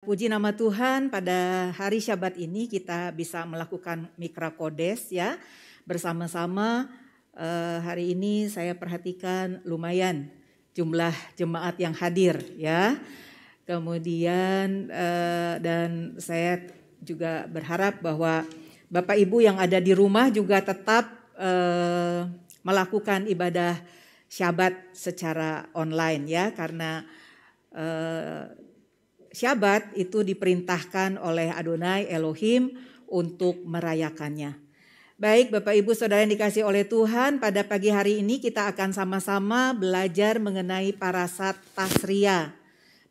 Puji nama Tuhan, pada hari Syabat ini kita bisa melakukan Mikra Kodes ya bersama-sama. Hari ini saya perhatikan lumayan jumlah jemaat yang hadir ya. Kemudian dan saya juga berharap bahwa Bapak Ibu yang ada di rumah juga tetap melakukan ibadah Syabat secara online ya, karena Syabat itu diperintahkan oleh Adonai Elohim untuk merayakannya. Baik Bapak Ibu Saudara yang dikasihi oleh Tuhan, pada pagi hari ini kita akan sama-sama belajar mengenai parasat Tasria.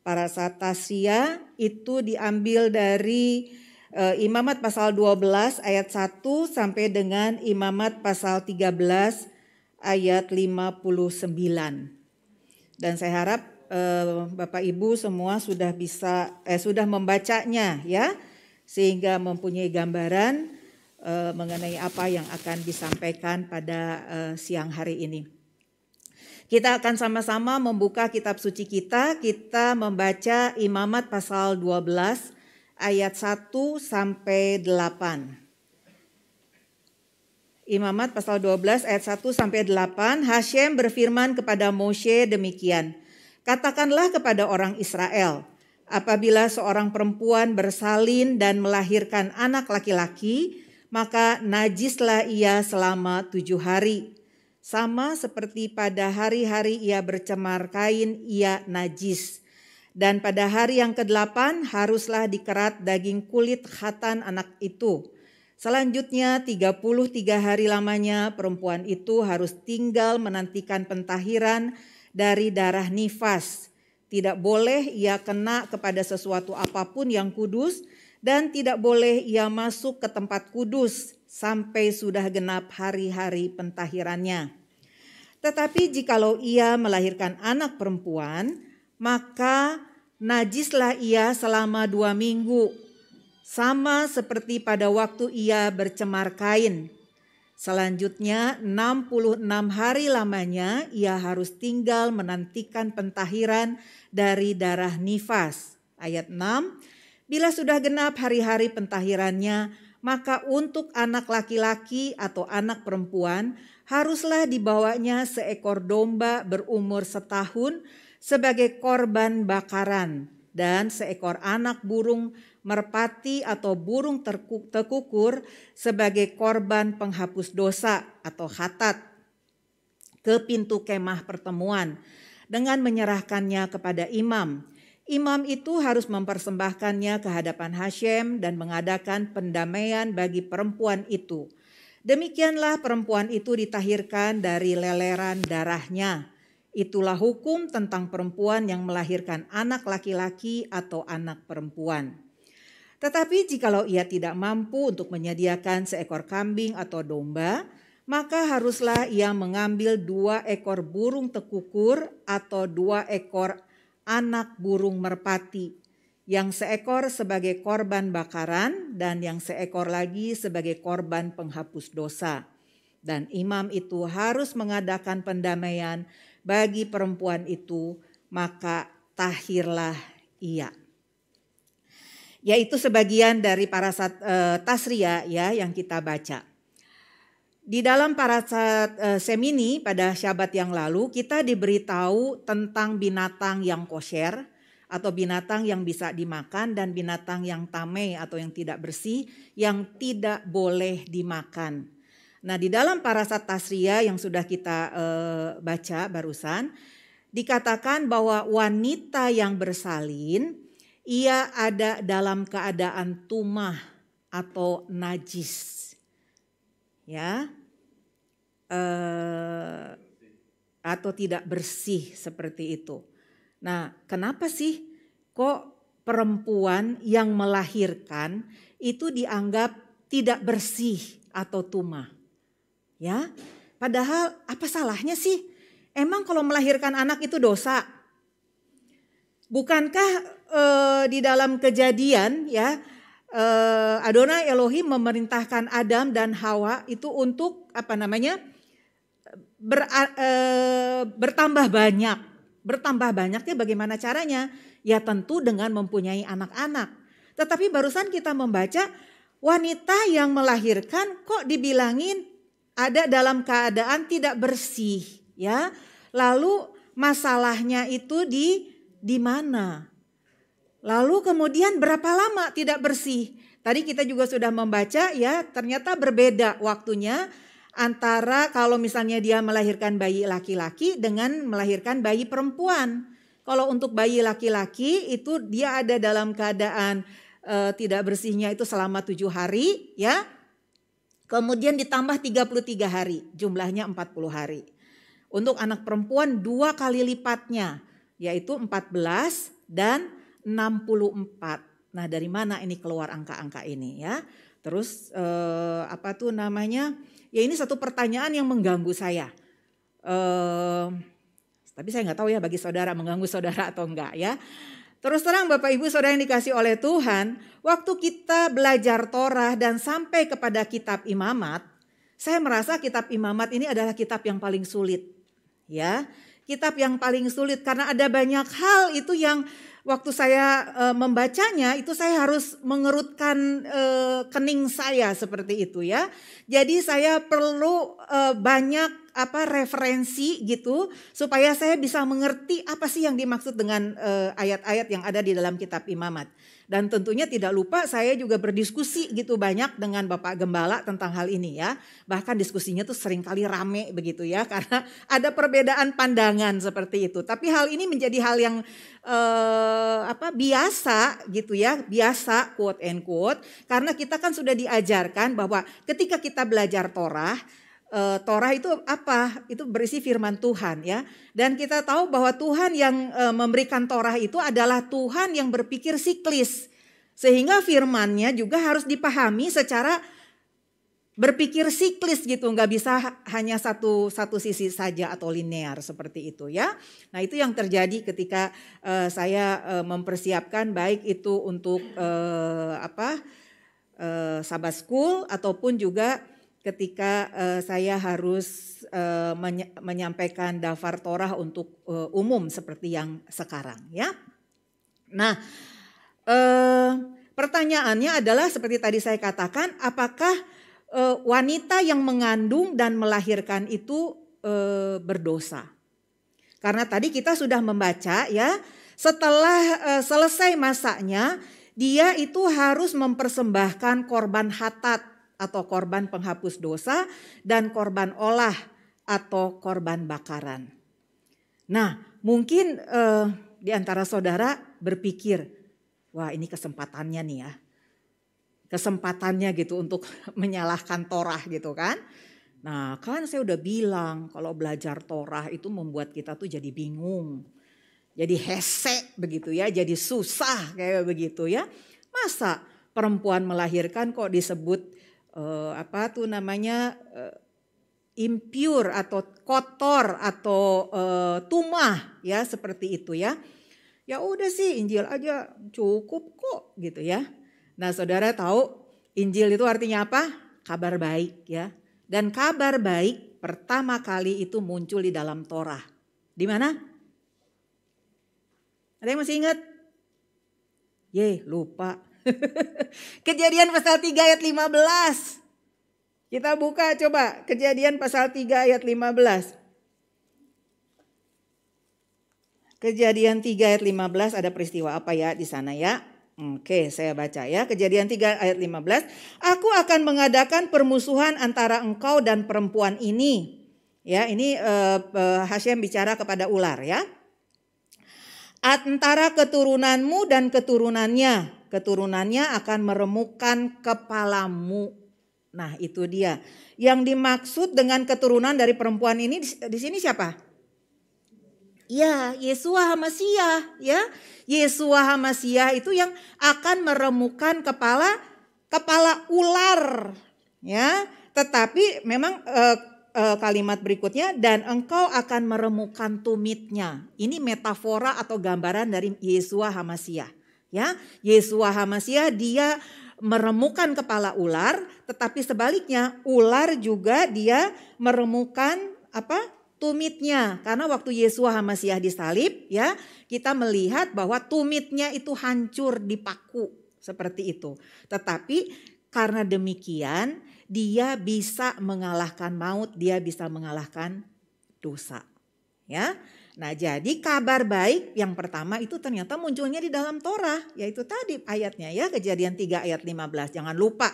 Parasat Tasria itu diambil dari Imamat pasal 12 ayat 1 sampai dengan Imamat pasal 13 ayat 59. Dan saya harap Bapak Ibu semua sudah membacanya ya, sehingga mempunyai gambaran mengenai apa yang akan disampaikan pada siang hari ini. Kita akan sama-sama membuka kitab suci kita membaca Imamat pasal 12 ayat 1 sampai 8. Imamat pasal 12 ayat 1 sampai 8, Hashem berfirman kepada Moshe demikian. Katakanlah kepada orang Israel, apabila seorang perempuan bersalin dan melahirkan anak laki-laki, maka najislah ia selama 7 hari. Sama seperti pada hari-hari ia bercemar kain, ia najis. Dan pada hari yang ke-8 haruslah dikerat daging kulit khatan anak itu. Selanjutnya 33 hari lamanya perempuan itu harus tinggal menantikan pentahiran dari darah nifas. Tidak boleh ia kena kepada sesuatu apapun yang kudus, dan tidak boleh ia masuk ke tempat kudus sampai sudah genap hari-hari pentahirannya. Tetapi jikalau ia melahirkan anak perempuan, maka najislah ia selama 2 minggu, sama seperti pada waktu ia bercemar kain. Selanjutnya 66 hari lamanya ia harus tinggal menantikan pentahiran dari darah nifas. Ayat 6, bila sudah genap hari-hari pentahirannya, maka untuk anak laki-laki atau anak perempuan haruslah dibawanya seekor domba berumur 1 tahun sebagai korban bakaran, dan seekor anak burung merpati atau burung tekukur sebagai korban penghapus dosa atau khatat ke pintu kemah pertemuan dengan menyerahkannya kepada imam. Imam itu harus mempersembahkannya ke hadapan Hashem dan mengadakan pendamaian bagi perempuan itu. Demikianlah perempuan itu ditahirkan dari leleran darahnya. Itulah hukum tentang perempuan yang melahirkan anak laki-laki atau anak perempuan. Tetapi jikalau ia tidak mampu untuk menyediakan seekor kambing atau domba, maka haruslah ia mengambil 2 ekor burung tekukur atau 2 ekor anak burung merpati, yang seekor sebagai korban bakaran dan yang seekor lagi sebagai korban penghapus dosa. Dan imam itu harus mengadakan pendamaian bagi perempuan itu, maka tahirlah ia. Yaitu sebagian dari parasat Tasria ya yang kita baca. Di dalam parasat Semini pada Syabat yang lalu kita diberitahu tentang binatang yang kosher atau binatang yang bisa dimakan, dan binatang yang tamei atau yang tidak bersih yang tidak boleh dimakan. Nah, di dalam parasat Tasria yang sudah kita baca barusan, dikatakan bahwa wanita yang bersalin ia ada dalam keadaan tumah atau najis, ya, atau tidak bersih seperti itu. Nah, kenapa sih kok perempuan yang melahirkan itu dianggap tidak bersih atau tumah? Ya, padahal apa salahnya sih? Emang kalau melahirkan anak itu dosa? Bukankah di dalam Kejadian ya Adonai Elohim memerintahkan Adam dan Hawa itu untuk bertambah banyak. Bertambah banyaknya bagaimana caranya? Ya tentu dengan mempunyai anak-anak. Tetapi barusan kita membaca wanita yang melahirkan kok dibilangin ada dalam keadaan tidak bersih, ya. Lalu masalahnya itu di mana? Lalu kemudian berapa lama tidak bersih? Tadi kita juga sudah membaca ya, ternyata berbeda waktunya antara kalau misalnya dia melahirkan bayi laki-laki dengan melahirkan bayi perempuan. Kalau untuk bayi laki-laki itu dia ada dalam keadaan tidak bersihnya itu selama 7 hari ya. Kemudian ditambah 33 hari, jumlahnya 40 hari. Untuk anak perempuan 2 kali lipatnya, yaitu 14 dan 64. Nah, dari mana ini keluar angka-angka ini ya? Terus Ya ini satu pertanyaan yang mengganggu saya. Tapi saya nggak tahu ya bagi saudara, mengganggu saudara atau enggak ya. Terus terang Bapak Ibu Saudara yang dikasih oleh Tuhan, waktu kita belajar Torah dan sampai kepada kitab Imamat, saya merasa kitab Imamat ini adalah kitab yang paling sulit. Ya, kitab yang paling sulit karena ada banyak hal itu yang waktu saya membacanya itu saya harus mengerutkan kening saya seperti itu ya. Jadi saya perlu banyak referensi gitu supaya saya bisa mengerti apa sih yang dimaksud dengan ayat-ayat yang ada di dalam kitab Imamat. Dan tentunya tidak lupa saya juga berdiskusi gitu banyak dengan Bapak Gembala tentang hal ini ya. Bahkan diskusinya tuh seringkali rame begitu ya karena ada perbedaan pandangan seperti itu. Tapi hal ini menjadi hal yang biasa gitu ya, biasa quote and quote karena kita kan sudah diajarkan bahwa ketika kita belajar Torah itu apa? Itu berisi firman Tuhan ya. Dan kita tahu bahwa Tuhan yang memberikan Torah itu adalah Tuhan yang berpikir siklis. Sehingga firman-Nya juga harus dipahami secara berpikir siklis gitu, nggak bisa hanya satu sisi saja atau linear seperti itu ya. Nah itu yang terjadi ketika saya mempersiapkan baik itu untuk Sabbath School ataupun juga ketika saya harus menyampaikan daftar Torah untuk umum seperti yang sekarang ya. Nah pertanyaannya adalah seperti tadi saya katakan, apakah wanita yang mengandung dan melahirkan itu berdosa? Karena tadi kita sudah membaca ya, setelah selesai masanya dia itu harus mempersembahkan korban hatat atau korban penghapus dosa dan korban olah atau korban bakaran. Nah mungkin di antara saudara berpikir, wah ini kesempatannya nih ya. Kesempatannya gitu untuk menyalahkan Torah gitu kan. Nah kan saya udah bilang kalau belajar Torah itu membuat kita tuh jadi bingung. Jadi hese begitu ya, jadi susah kayak begitu ya. Masa perempuan melahirkan kok disebut impure atau kotor atau tumah ya seperti itu ya. Ya udah sih Injil aja cukup kok gitu ya. Nah saudara tahu Injil itu artinya apa? Kabar baik ya. Dan kabar baik pertama kali itu muncul di dalam Torah. Di mana? Ada yang masih ingat? Lupa. Kejadian pasal 3 ayat 15. Kita buka coba Kejadian pasal 3 ayat 15. Kejadian 3 ayat 15 ada peristiwa apa ya di sana ya? Oke, saya baca ya. Kejadian 3 ayat 15. Aku akan mengadakan permusuhan antara engkau dan perempuan ini. Ya, ini Hashem bicara kepada ular ya. Antara keturunanmu dan keturunannya akan meremukkan kepalamu. Nah, itu dia. Yang dimaksud dengan keturunan dari perempuan ini di sini siapa? Ya, Yeshua HaMashiach ya. Yeshua HaMashiach itu yang akan meremukkan kepala ular ya. Tetapi memang kalimat berikutnya, dan engkau akan meremukkan tumitnya. Ini metafora atau gambaran dari Yeshua HaMashiach ya. Yeshua HaMashiach dia meremukkan kepala ular, tetapi sebaliknya ular juga dia meremukkan tumitnya. Karena waktu Yesua HaMasiah disalib ya, kita melihat bahwa tumitnya itu hancur dipaku seperti itu. Tetapi karena demikian dia bisa mengalahkan maut, dia bisa mengalahkan dosa. Ya. Nah, jadi kabar baik yang pertama itu ternyata munculnya di dalam Torah, yaitu tadi ayatnya ya, Kejadian 3 ayat 15. Jangan lupa.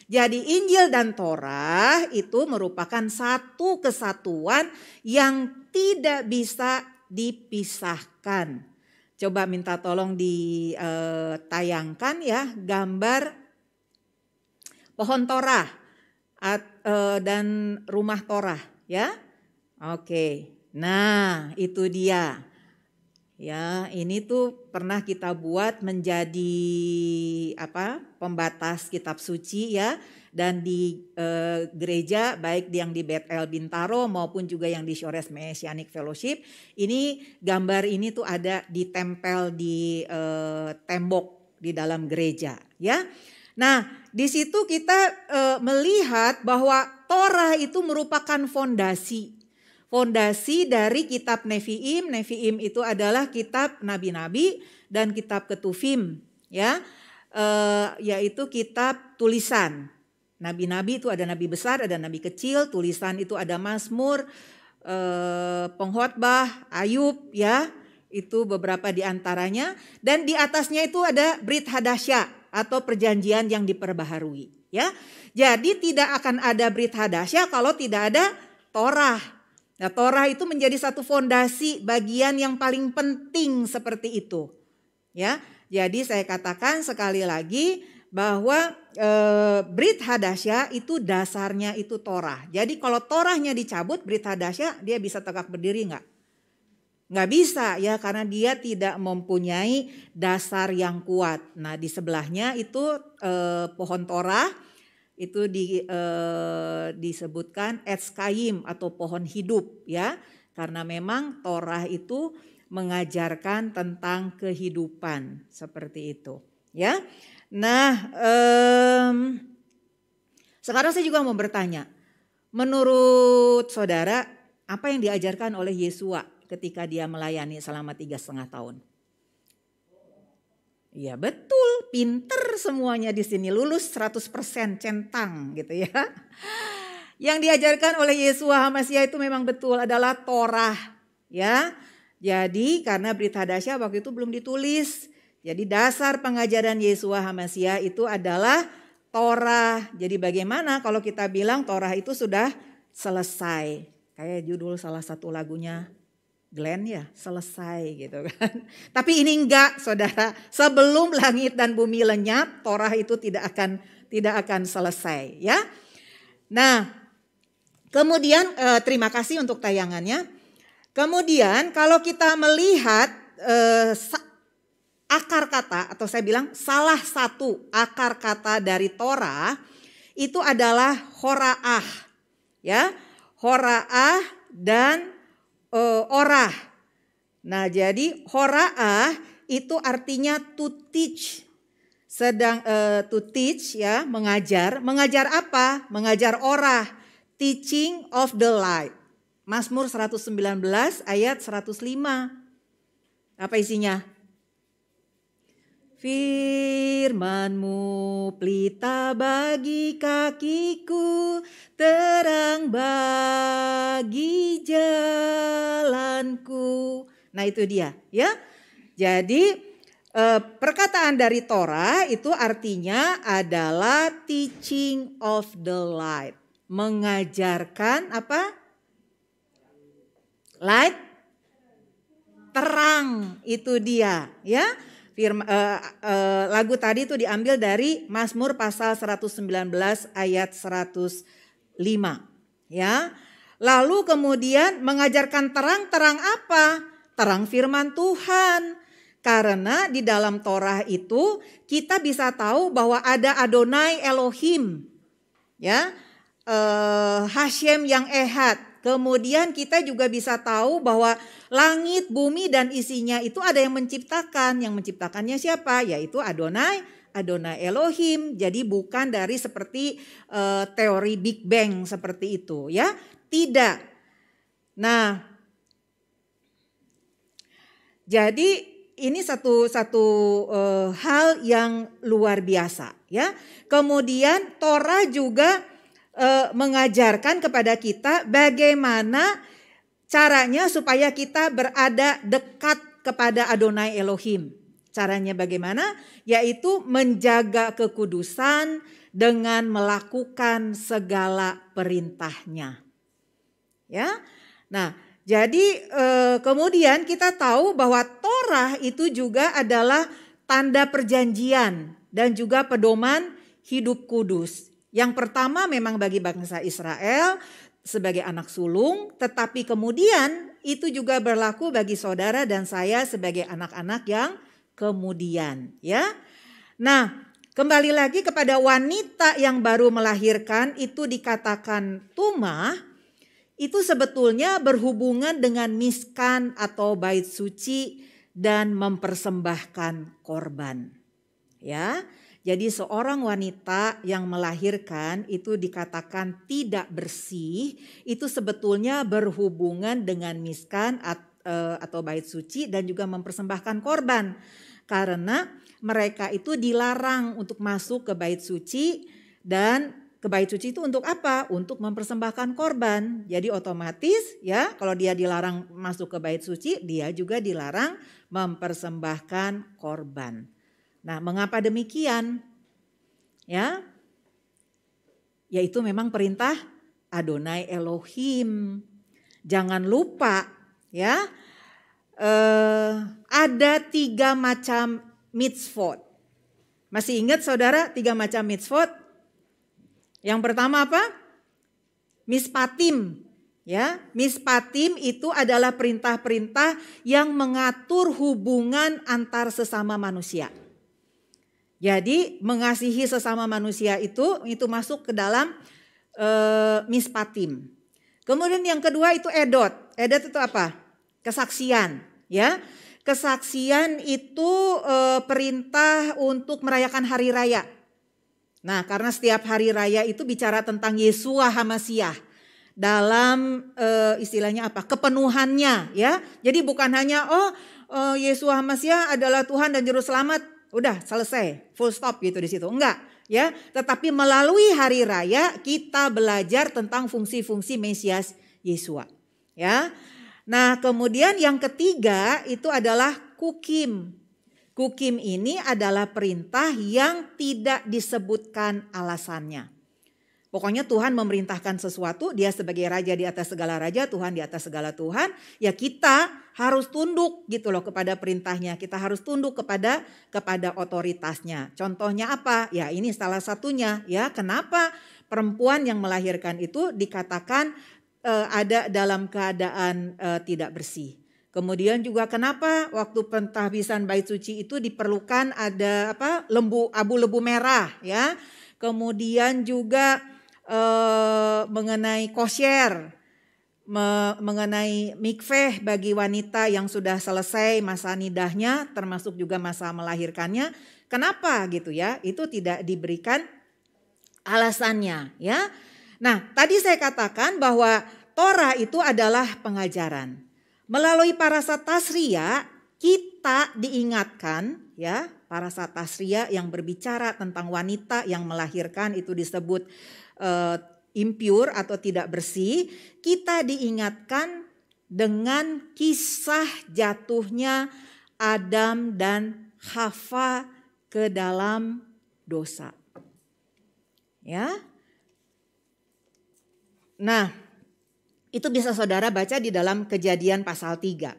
Jadi Injil dan Torah itu merupakan satu kesatuan yang tidak bisa dipisahkan. Coba minta tolong ditayangkan ya gambar pohon Torah dan rumah Torah ya. Oke. Nah, itu dia. Ya, ini tuh pernah kita buat menjadi pembatas kitab suci ya, dan di gereja baik yang di Bethel Bintaro maupun juga yang di Shores Messianic Fellowship, ini gambar ini tuh ada ditempel di tembok di dalam gereja ya. Nah, di situ kita melihat bahwa Torah itu merupakan fondasi dari kitab Nevi'im. Nevi'im itu adalah kitab nabi-nabi dan kitab Ketuvim ya, yaitu kitab tulisan. Nabi-nabi itu ada nabi besar, ada nabi kecil. Tulisan itu ada Mazmur, Pengkhotbah, Ayub ya, itu beberapa di antaranya. Dan di atasnya itu ada Brit Hadasya atau perjanjian yang diperbaharui ya. Jadi tidak akan ada Brit Hadasya kalau tidak ada Torah. Nah, Torah itu menjadi satu fondasi bagian yang paling penting seperti itu. Ya, jadi saya katakan sekali lagi bahwa Brit Hadasya itu dasarnya itu Torah. Jadi kalau Torahnya dicabut, Brit Hadasya dia bisa tegak berdiri enggak? Enggak bisa ya, karena dia tidak mempunyai dasar yang kuat. Nah, di sebelahnya itu pohon Torah. Itu disebutkan Etz Chaim atau pohon hidup ya, karena memang Torah itu mengajarkan tentang kehidupan seperti itu ya. Nah, sekarang saya juga mau bertanya, menurut saudara apa yang diajarkan oleh Yesua ketika dia melayani selama 3,5 tahun? Iya betul, pinter semuanya di sini, lulus 100% centang gitu ya. Yang diajarkan oleh Yesua HaMasiah itu memang betul adalah Torah ya. Jadi karena Brit Hadasya waktu itu belum ditulis, jadi dasar pengajaran Yesua HaMasiah itu adalah Torah. Jadi bagaimana kalau kita bilang Torah itu sudah selesai, kayak judul salah satu lagunya Glenn ya, selesai gitu kan. Tapi ini enggak saudara, sebelum langit dan bumi lenyap, Torah itu tidak akan selesai ya. Nah, kemudian terima kasih untuk tayangannya. Kemudian kalau kita melihat akar kata, atau saya bilang salah satu akar kata dari Torah itu adalah hora'ah ya, hora'ah dan orah. Nah, jadi hora'ah itu artinya to teach. To teach ya, mengajar. Mengajar apa? Mengajar orah. Teaching of the light. Mazmur 119 ayat 105. Apa isinya? Firman-Mu pelita bagi kakiku, terang bagi jalanku. Nah, itu dia ya. Jadi perkataan dari Torah itu artinya adalah teaching of the light. Mengajarkan apa? Light, terang, itu dia ya. Lagu tadi itu diambil dari Mazmur pasal 119 ayat 105 ya. Lalu kemudian mengajarkan terang apa? Terang firman Tuhan. Karena di dalam Torah itu kita bisa tahu bahwa ada Adonai Elohim ya, Hashem yang ehad. Kemudian kita juga bisa tahu bahwa langit, bumi dan isinya itu ada yang menciptakan. Yang menciptakannya siapa? Yaitu Adonai Elohim. Jadi bukan dari seperti teori Big Bang seperti itu ya. Tidak. Nah, jadi ini satu hal yang luar biasa, ya. Kemudian Torah juga mengajarkan kepada kita bagaimana caranya supaya kita berada dekat kepada Adonai Elohim. Caranya bagaimana? Yaitu menjaga kekudusan dengan melakukan segala perintahnya. Ya. Nah, jadi kemudian kita tahu bahwa Torah itu juga adalah tanda perjanjian dan juga pedoman hidup kudus. Yang pertama memang bagi bangsa Israel sebagai anak sulung, tetapi kemudian itu juga berlaku bagi saudara dan saya sebagai anak-anak yang kemudian, ya. Nah, kembali lagi kepada wanita yang baru melahirkan itu dikatakan tumah. Itu sebetulnya berhubungan dengan miskan atau bait suci dan mempersembahkan korban. Ya, jadi seorang wanita yang melahirkan itu dikatakan tidak bersih, itu sebetulnya berhubungan dengan miskan atau bait suci dan juga mempersembahkan korban. Karena mereka itu dilarang untuk masuk ke bait suci, dan ke bait suci itu untuk apa? Untuk mempersembahkan korban. Jadi otomatis ya kalau dia dilarang masuk ke bait suci, dia juga dilarang mempersembahkan korban. Nah, mengapa demikian? Ya, yaitu memang perintah Adonai Elohim. Jangan lupa ya, ada 3 macam mitzvot. Masih ingat saudara 3 macam mitzvot? Yang pertama apa? Mispatim. Ya, mispatim itu adalah perintah-perintah yang mengatur hubungan antar sesama manusia. Jadi mengasihi sesama manusia itu masuk ke dalam mispatim. Kemudian yang kedua itu edot. Edot itu apa? Kesaksian, ya. Kesaksian itu perintah untuk merayakan hari raya. Nah, karena setiap hari raya itu bicara tentang Yeshua HaMashiach dalam istilahnya apa? Kepenuhannya, ya. Jadi bukan hanya Yeshua HaMashiach adalah Tuhan dan Juru Selamat, udah selesai, full stop gitu di situ. Enggak, ya. Tetapi melalui hari raya kita belajar tentang fungsi-fungsi Mesias Yeshua, ya. Nah, kemudian yang ketiga itu adalah kukim. Kukim ini adalah perintah yang tidak disebutkan alasannya. Pokoknya Tuhan memerintahkan sesuatu, dia sebagai raja di atas segala raja, Tuhan di atas segala Tuhan. Ya kita harus tunduk gitu loh kepada perintahnya. Kita harus tunduk kepada otoritasnya. Contohnya apa? Ya ini salah satunya ya. Kenapa perempuan yang melahirkan itu dikatakan ada dalam keadaan tidak bersih. Kemudian juga kenapa waktu pentahbisan bait suci itu diperlukan ada abu lembu merah ya. Kemudian juga mengenai kosher, mengenai mikveh bagi wanita yang sudah selesai masa nidahnya termasuk juga masa melahirkannya. Kenapa gitu ya? Itu tidak diberikan alasannya ya. Nah, tadi saya katakan bahwa Torah itu adalah pengajaran. Melalui parasat tasria kita diingatkan ya, parasat tasria yang berbicara tentang wanita yang melahirkan itu disebut impure atau tidak bersih. Kita diingatkan dengan kisah jatuhnya Adam dan Hawa ke dalam dosa. Ya. Nah, itu bisa saudara baca di dalam Kejadian pasal 3.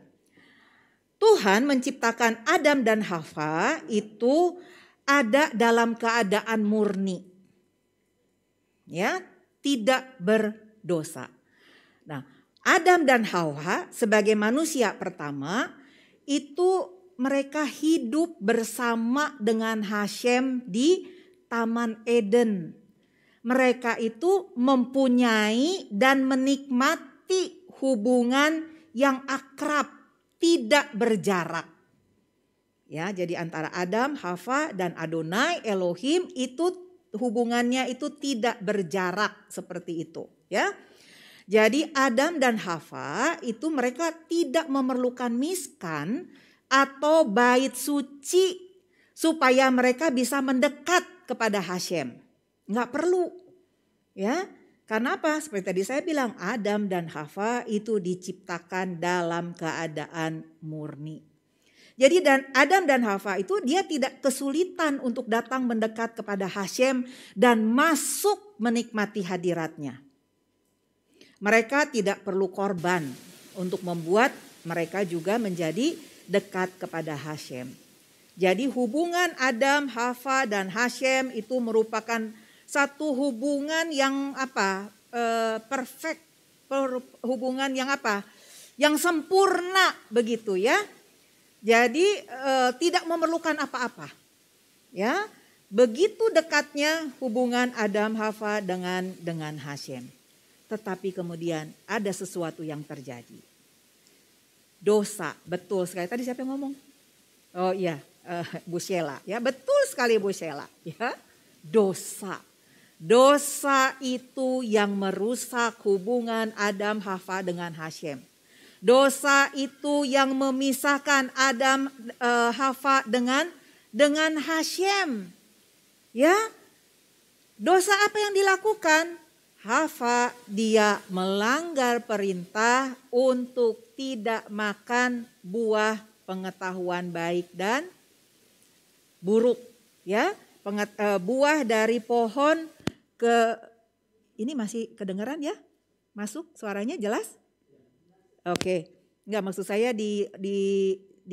Tuhan menciptakan Adam dan Hawa itu ada dalam keadaan murni. Ya, tidak berdosa. Nah, Adam dan Hawa sebagai manusia pertama itu mereka hidup bersama dengan Hashem di Taman Eden. Mereka itu mempunyai dan menikmati hubungan yang akrab, tidak berjarak. Ya, jadi antara Adam, Hawa dan Adonai Elohim itu hubungannya itu tidak berjarak seperti itu, ya. Jadi Adam dan Hawa itu mereka tidak memerlukan miskan atau bait suci supaya mereka bisa mendekat kepada Hashem. Nggak perlu, ya. Karena apa? Seperti tadi saya bilang, Adam dan Hawa itu diciptakan dalam keadaan murni. Jadi Adam dan Hawa itu dia tidak kesulitan untuk datang mendekat kepada Hashem dan masuk menikmati hadiratnya. Mereka tidak perlu korban untuk membuat mereka juga menjadi dekat kepada Hashem. Jadi hubungan Adam, Hawa dan Hashem itu merupakan satu hubungan yang perfect, hubungan yang yang sempurna begitu ya. Jadi tidak memerlukan apa-apa. Ya, begitu dekatnya hubungan Adam Hawa dengan Hashem. Tetapi kemudian ada sesuatu yang terjadi. Dosa, betul sekali. Tadi siapa yang ngomong? Oh iya, Bu Sheila. Ya, betul sekali Bu Sheila. Ya, dosa. Dosa itu yang merusak hubungan Adam Hawa dengan Hashem. Dosa itu yang memisahkan Adam Hawa dengan Hashem. Ya, dosa apa yang dilakukan? Hawa dia melanggar perintah untuk tidak makan buah pengetahuan baik dan buruk, ya. Buah dari pohon ini masih kedengeran ya? Masuk suaranya jelas? Oke. Enggak, maksud saya di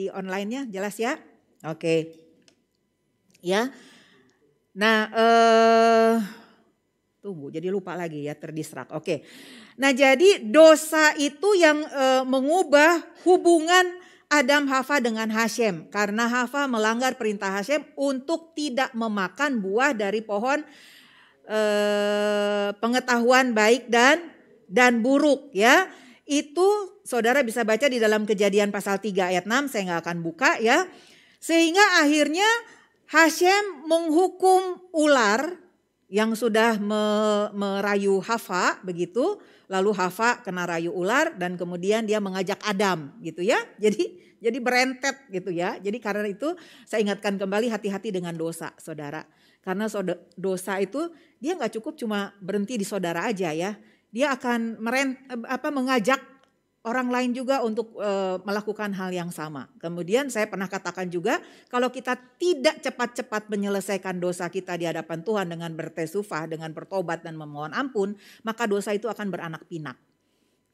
online-nya jelas ya? Oke. Ya. Nah, tunggu, jadi lupa lagi ya, terdistrak. Oke. Nah, jadi dosa itu yang mengubah hubungan Adam Hawa dengan Hashem. Karena Hawa melanggar perintah Hashem untuk tidak memakan buah dari pohon pengetahuan baik dan buruk ya. Itu saudara bisa baca di dalam Kejadian pasal 3 ayat 6, saya nggak akan buka ya. Sehingga akhirnya Hashem menghukum ular yang sudah merayu Hawa begitu, lalu Hawa kena rayu ular dan kemudian dia mengajak Adam gitu ya. Jadi berentet gitu ya. Jadi karena itu saya ingatkan kembali, hati-hati dengan dosa saudara. Karena dosa itu dia nggak cukup cuma berhenti di saudara aja ya. Dia akan mengajak orang lain juga untuk melakukan hal yang sama. Kemudian saya pernah katakan juga, kalau kita tidak cepat-cepat menyelesaikan dosa kita di hadapan Tuhan dengan bertesufah, dengan bertobat dan memohon ampun, maka dosa itu akan beranak pinak.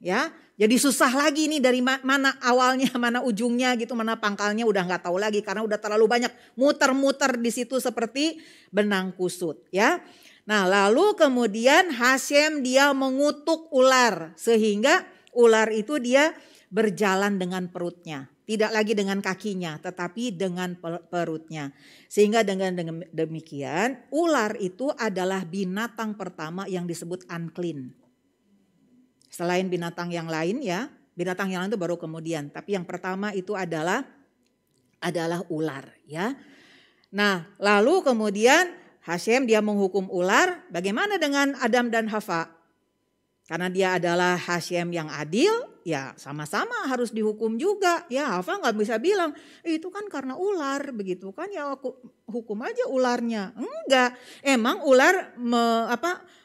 Ya, jadi susah lagi nih dari mana awalnya, mana ujungnya gitu, mana pangkalnya udah nggak tahu lagi karena udah terlalu banyak muter-muter di situ seperti benang kusut. Ya, nah lalu kemudian Hashem dia mengutuk ular sehingga ular itu dia berjalan dengan perutnya. Tidak lagi dengan kakinya tetapi dengan perutnya. Sehingga dengan demikian ular itu adalah binatang pertama yang disebut unclean. Selain binatang yang lain ya, binatang yang lain itu baru kemudian. Tapi yang pertama itu adalah ular ya. Nah lalu kemudian Hashem dia menghukum ular. Bagaimana dengan Adam dan Hawa? Karena dia adalah Hashem yang adil, ya sama-sama harus dihukum juga. Ya Hawa nggak bisa bilang, itu kan karena ular begitu kan ya aku hukum aja ularnya. Enggak, emang ular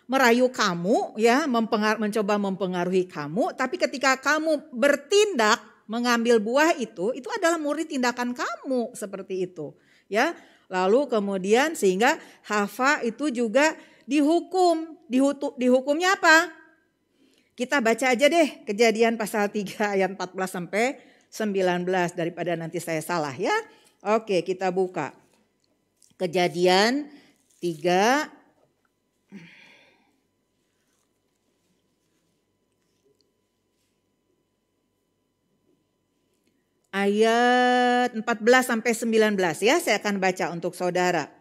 merayu kamu ya, mencoba mempengaruhi kamu. Tapi ketika kamu bertindak mengambil buah itu adalah murni tindakan kamu seperti itu. Ya, lalu kemudian sehingga Hawa itu juga dihukum. Dihukumnya apa? Kita baca aja deh Kejadian pasal 3 ayat 14 sampai 19 daripada nanti saya salah ya. Oke, kita buka. Kejadian 3 ayat 14 sampai 19 ya, saya akan baca untuk saudara.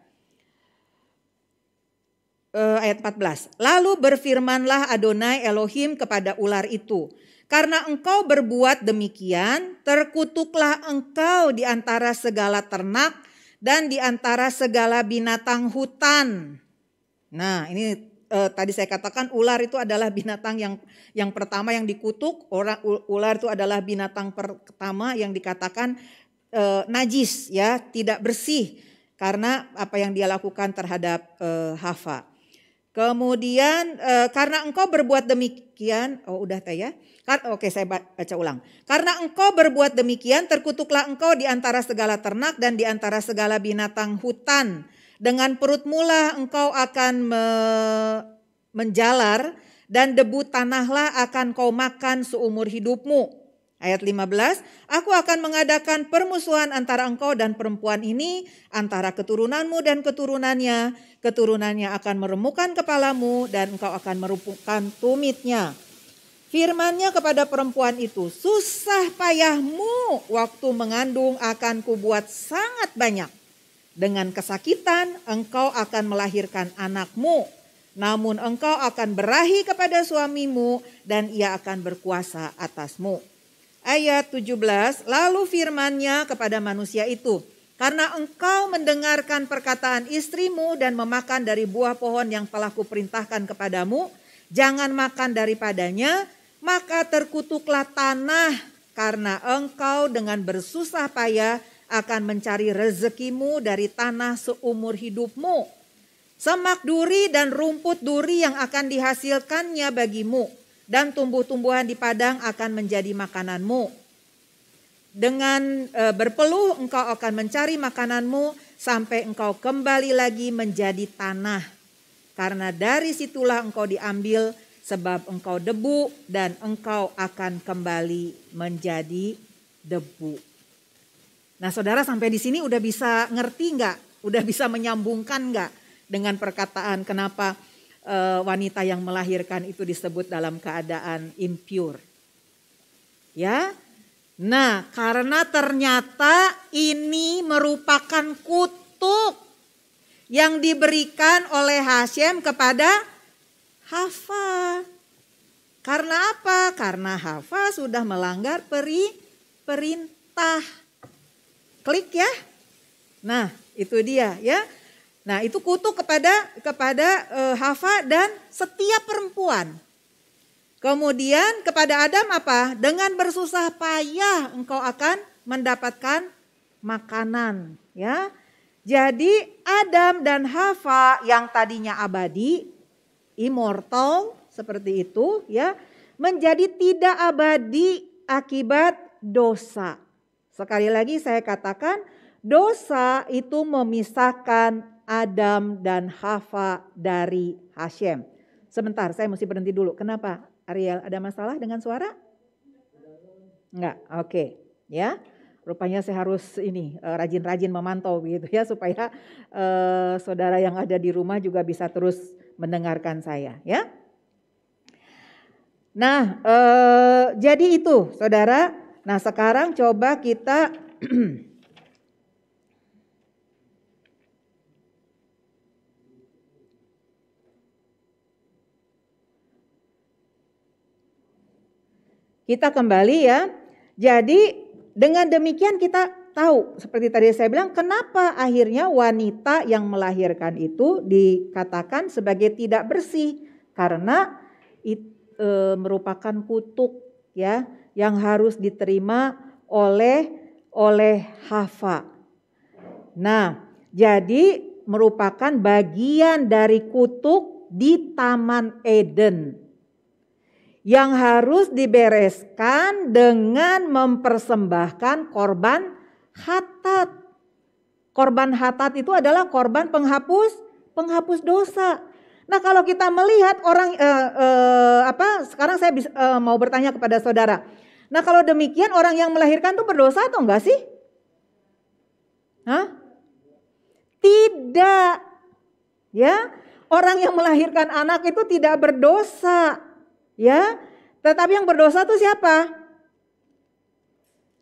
Ayat 14. Lalu berfirmanlah Adonai Elohim kepada ular itu, karena engkau berbuat demikian, terkutuklah engkau di antara segala ternak dan di antara segala binatang hutan. Nah ini tadi saya katakan ular itu adalah binatang yang pertama yang dikutuk. Ular itu adalah binatang pertama yang dikatakan najis, ya, tidak bersih karena apa yang dia lakukan terhadap Hawa. Kemudian karena engkau berbuat demikian, udah teh ya. Oke, saya baca ulang. Karena engkau berbuat demikian, terkutuklah engkau di antara segala ternak dan di antara segala binatang hutan. Dengan perut mula engkau akan menjalar dan debu tanahlah akan kau makan seumur hidupmu. Ayat 15, aku akan mengadakan permusuhan antara engkau dan perempuan ini, antara keturunanmu dan keturunannya. Keturunannya akan meremukkan kepalamu dan engkau akan meremukkan tumitnya. Firman-Nya kepada perempuan itu, susah payahmu waktu mengandung akan kubuat sangat banyak. Dengan kesakitan engkau akan melahirkan anakmu. Namun engkau akan berahi kepada suamimu dan ia akan berkuasa atasmu. Ayat 17, lalu firman-Nya kepada manusia itu, karena engkau mendengarkan perkataan istrimu dan memakan dari buah pohon yang telah kuperintahkan kepadamu, jangan makan daripadanya, maka terkutuklah tanah karena engkau dengan bersusah payah akan mencari rezekimu dari tanah seumur hidupmu. Semak duri dan rumput duri yang akan dihasilkannya bagimu, dan tumbuh-tumbuhan di padang akan menjadi makananmu. Dengan berpeluh engkau akan mencari makananmu sampai engkau kembali lagi menjadi tanah. Karena dari situlah engkau diambil, sebab engkau debu dan engkau akan kembali menjadi debu. Nah, saudara sampai di sini udah bisa ngerti nggak? Udah bisa menyambungkan nggak dengan perkataan kenapa wanita yang melahirkan itu disebut dalam keadaan impure? Ya, nah karena ternyata ini merupakan kutuk yang diberikan oleh Hashem kepada Hawa. Karena apa? Karena Hawa sudah melanggar perintah. Klik ya. Nah, itu dia ya. Nah, itu kutuk kepada Hawa dan setiap perempuan. Kemudian kepada Adam apa? Dengan bersusah payah engkau akan mendapatkan makanan, ya. Jadi Adam dan Hawa yang tadinya abadi, immortal seperti itu ya, menjadi tidak abadi akibat dosa. Sekali lagi saya katakan, dosa itu memisahkan Adam dan Hawa dari Hashem. Sebentar, saya mesti berhenti dulu. Kenapa? Ariel, ada masalah dengan suara? Enggak, oke. Ya, rupanya saya harus rajin-rajin memantau gitu ya, supaya saudara yang ada di rumah juga bisa terus mendengarkan saya ya. Nah, jadi itu saudara. Nah, sekarang coba kita kita kembali ya. Jadi dengan demikian kita tahu, seperti tadi saya bilang, kenapa akhirnya wanita yang melahirkan itu dikatakan sebagai tidak bersih, karena itu merupakan kutuk ya yang harus diterima oleh Hawa. Nah, jadi merupakan bagian dari kutuk di Taman Eden yang harus dibereskan dengan mempersembahkan korban khatat. Korban khatat itu adalah korban penghapus dosa. Nah, kalau kita melihat orang sekarang saya mau bertanya kepada saudara. Nah, kalau demikian orang yang melahirkan itu berdosa atau enggak sih? Hah? Tidak. Ya, orang yang melahirkan anak itu tidak berdosa. Ya, tetapi yang berdosa itu siapa?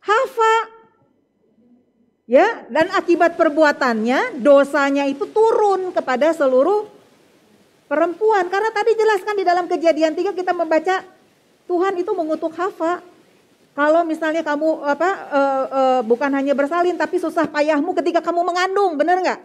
Hawa. Ya, dan akibat perbuatannya dosanya itu turun kepada seluruh perempuan. Karena tadi jelaskan di dalam Kejadian 3 kita membaca Tuhan itu mengutuk Hawa. Kalau misalnya kamu bukan hanya bersalin tapi susah payahmu ketika kamu mengandung, benar nggak?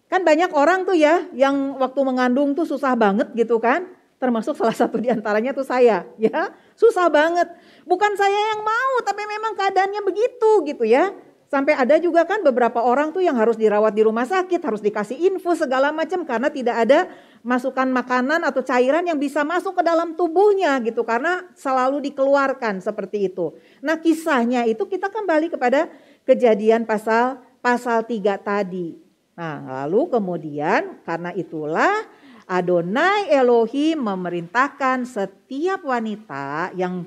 Kan banyak orang tuh ya yang waktu mengandung tuh susah banget gitu kan. Termasuk salah satu diantaranya tuh saya ya. Susah banget. Bukan saya yang mau tapi memang keadaannya begitu gitu ya. Sampai ada juga kan beberapa orang tuh yang harus dirawat di rumah sakit. Harus dikasih infus segala macam karena tidak ada masukan makanan atau cairan yang bisa masuk ke dalam tubuhnya gitu. Karena selalu dikeluarkan seperti itu. Nah kisahnya itu kita kembali kepada Kejadian pasal 3 tadi. Nah, lalu kemudian karena itulah Adonai Elohim memerintahkan setiap wanita yang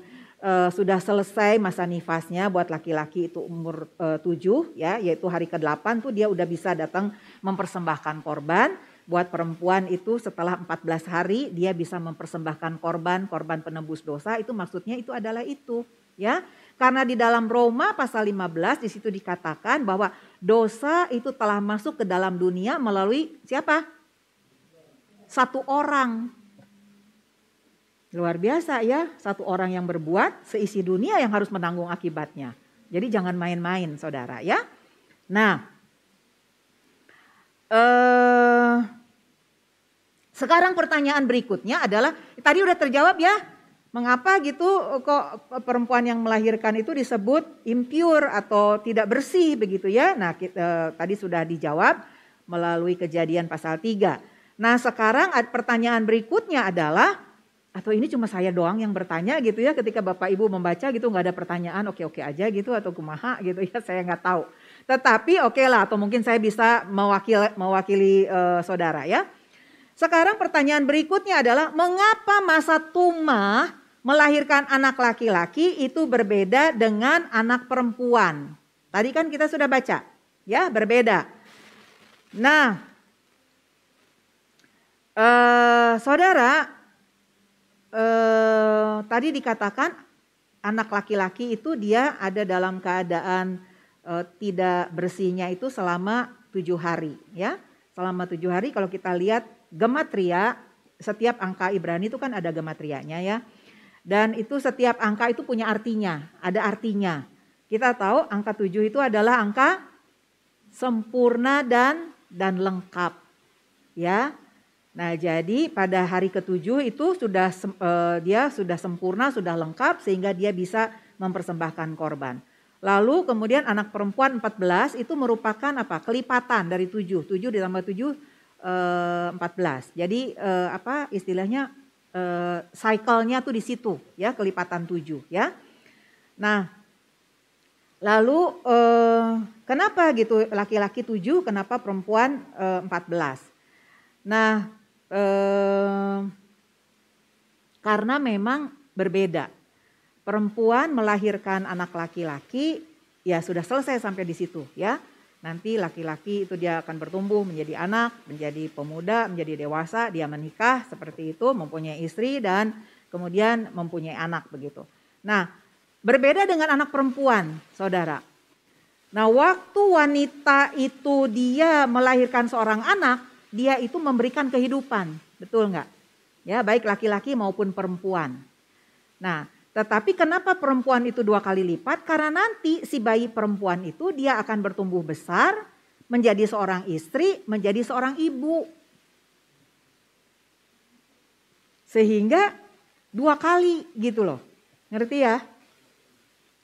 sudah selesai masa nifasnya, buat laki-laki itu umur 7 ya, yaitu hari ke-8 tuh dia udah bisa datang mempersembahkan korban. Buat perempuan itu setelah 14 hari dia bisa mempersembahkan korban penebus dosa. Itu maksudnya itu adalah itu ya. Karena di dalam Roma pasal 15 di situ dikatakan bahwa dosa itu telah masuk ke dalam dunia melalui siapa? Satu orang. Luar biasa ya, satu orang yang berbuat, seisi dunia yang harus menanggung akibatnya. Jadi jangan main-main saudara ya. Nah, sekarang pertanyaan berikutnya adalah, tadi udah terjawab ya. Mengapa gitu kok perempuan yang melahirkan itu disebut impure atau tidak bersih begitu ya. Nah tadi sudah dijawab melalui Kejadian pasal 3. Nah sekarang pertanyaan berikutnya adalah, atau ini cuma saya doang yang bertanya gitu ya ketika Bapak Ibu membaca gitu nggak ada pertanyaan oke-oke aja gitu atau kumaha gitu ya, saya nggak tahu. Tetapi oke lah, atau mungkin saya bisa mewakili saudara ya. Sekarang pertanyaan berikutnya adalah mengapa masa tumah melahirkan anak laki-laki itu berbeda dengan anak perempuan. Tadi kan kita sudah baca, ya berbeda. Nah, saudara, tadi dikatakan anak laki-laki itu dia ada dalam keadaan tidak bersihnya itu selama 7 hari, ya. Selama 7 hari kalau kita lihat gematria, setiap angka Ibrani itu kan ada gematrianya ya. Dan itu setiap angka itu punya artinya, ada artinya. Kita tahu angka 7 itu adalah angka sempurna dan lengkap. Ya. Nah, jadi pada hari ke-7 itu sudah dia sudah sempurna, sudah lengkap sehingga dia bisa mempersembahkan korban. Lalu kemudian anak perempuan 14 itu merupakan apa? Kelipatan dari 7. 7 ditambah 7 14. Jadi apa istilahnya cycle-nya tuh di situ ya, kelipatan 7 ya. Nah, lalu kenapa gitu laki-laki 7, kenapa perempuan 14? Nah, karena memang berbeda. Perempuan melahirkan anak laki-laki ya sudah selesai sampai di situ ya. Nanti laki-laki itu dia akan bertumbuh menjadi anak, menjadi pemuda, menjadi dewasa, dia menikah seperti itu, mempunyai istri dan kemudian mempunyai anak begitu. Nah, berbeda dengan anak perempuan, saudara. Nah, waktu wanita itu dia melahirkan seorang anak, dia itu memberikan kehidupan, betul nggak? Ya, baik laki-laki maupun perempuan. Nah, tetapi kenapa perempuan itu 2 kali lipat? Karena nanti si bayi perempuan itu dia akan bertumbuh besar, menjadi seorang istri, menjadi seorang ibu. Sehingga 2 kali gitu loh. Ngerti ya?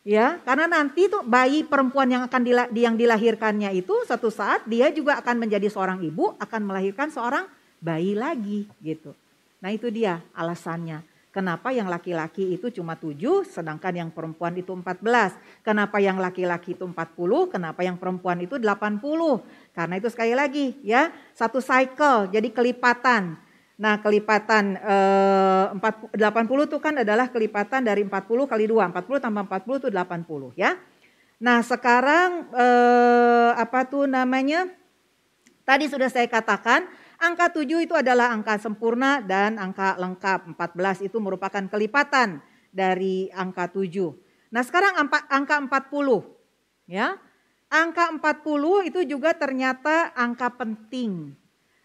Ya, karena nanti tuh bayi perempuan yang akan yang dilahirkannya itu satu saat dia juga akan menjadi seorang ibu, akan melahirkan seorang bayi lagi gitu. Nah, itu dia alasannya. Kenapa yang laki-laki itu cuma 7, sedangkan yang perempuan itu 14. Kenapa yang laki-laki itu 40, kenapa yang perempuan itu 80. Karena itu sekali lagi ya, satu cycle, jadi kelipatan. Nah kelipatan 80 itu kan adalah kelipatan dari 40 kali 2. 40 tambah 40 itu 80 ya. Nah sekarang apa tuh namanya, tadi sudah saya katakan, angka 7 itu adalah angka sempurna dan angka lengkap. 14 itu merupakan kelipatan dari angka 7. Nah sekarang angka 40. Ya. Angka 40 itu juga ternyata angka penting.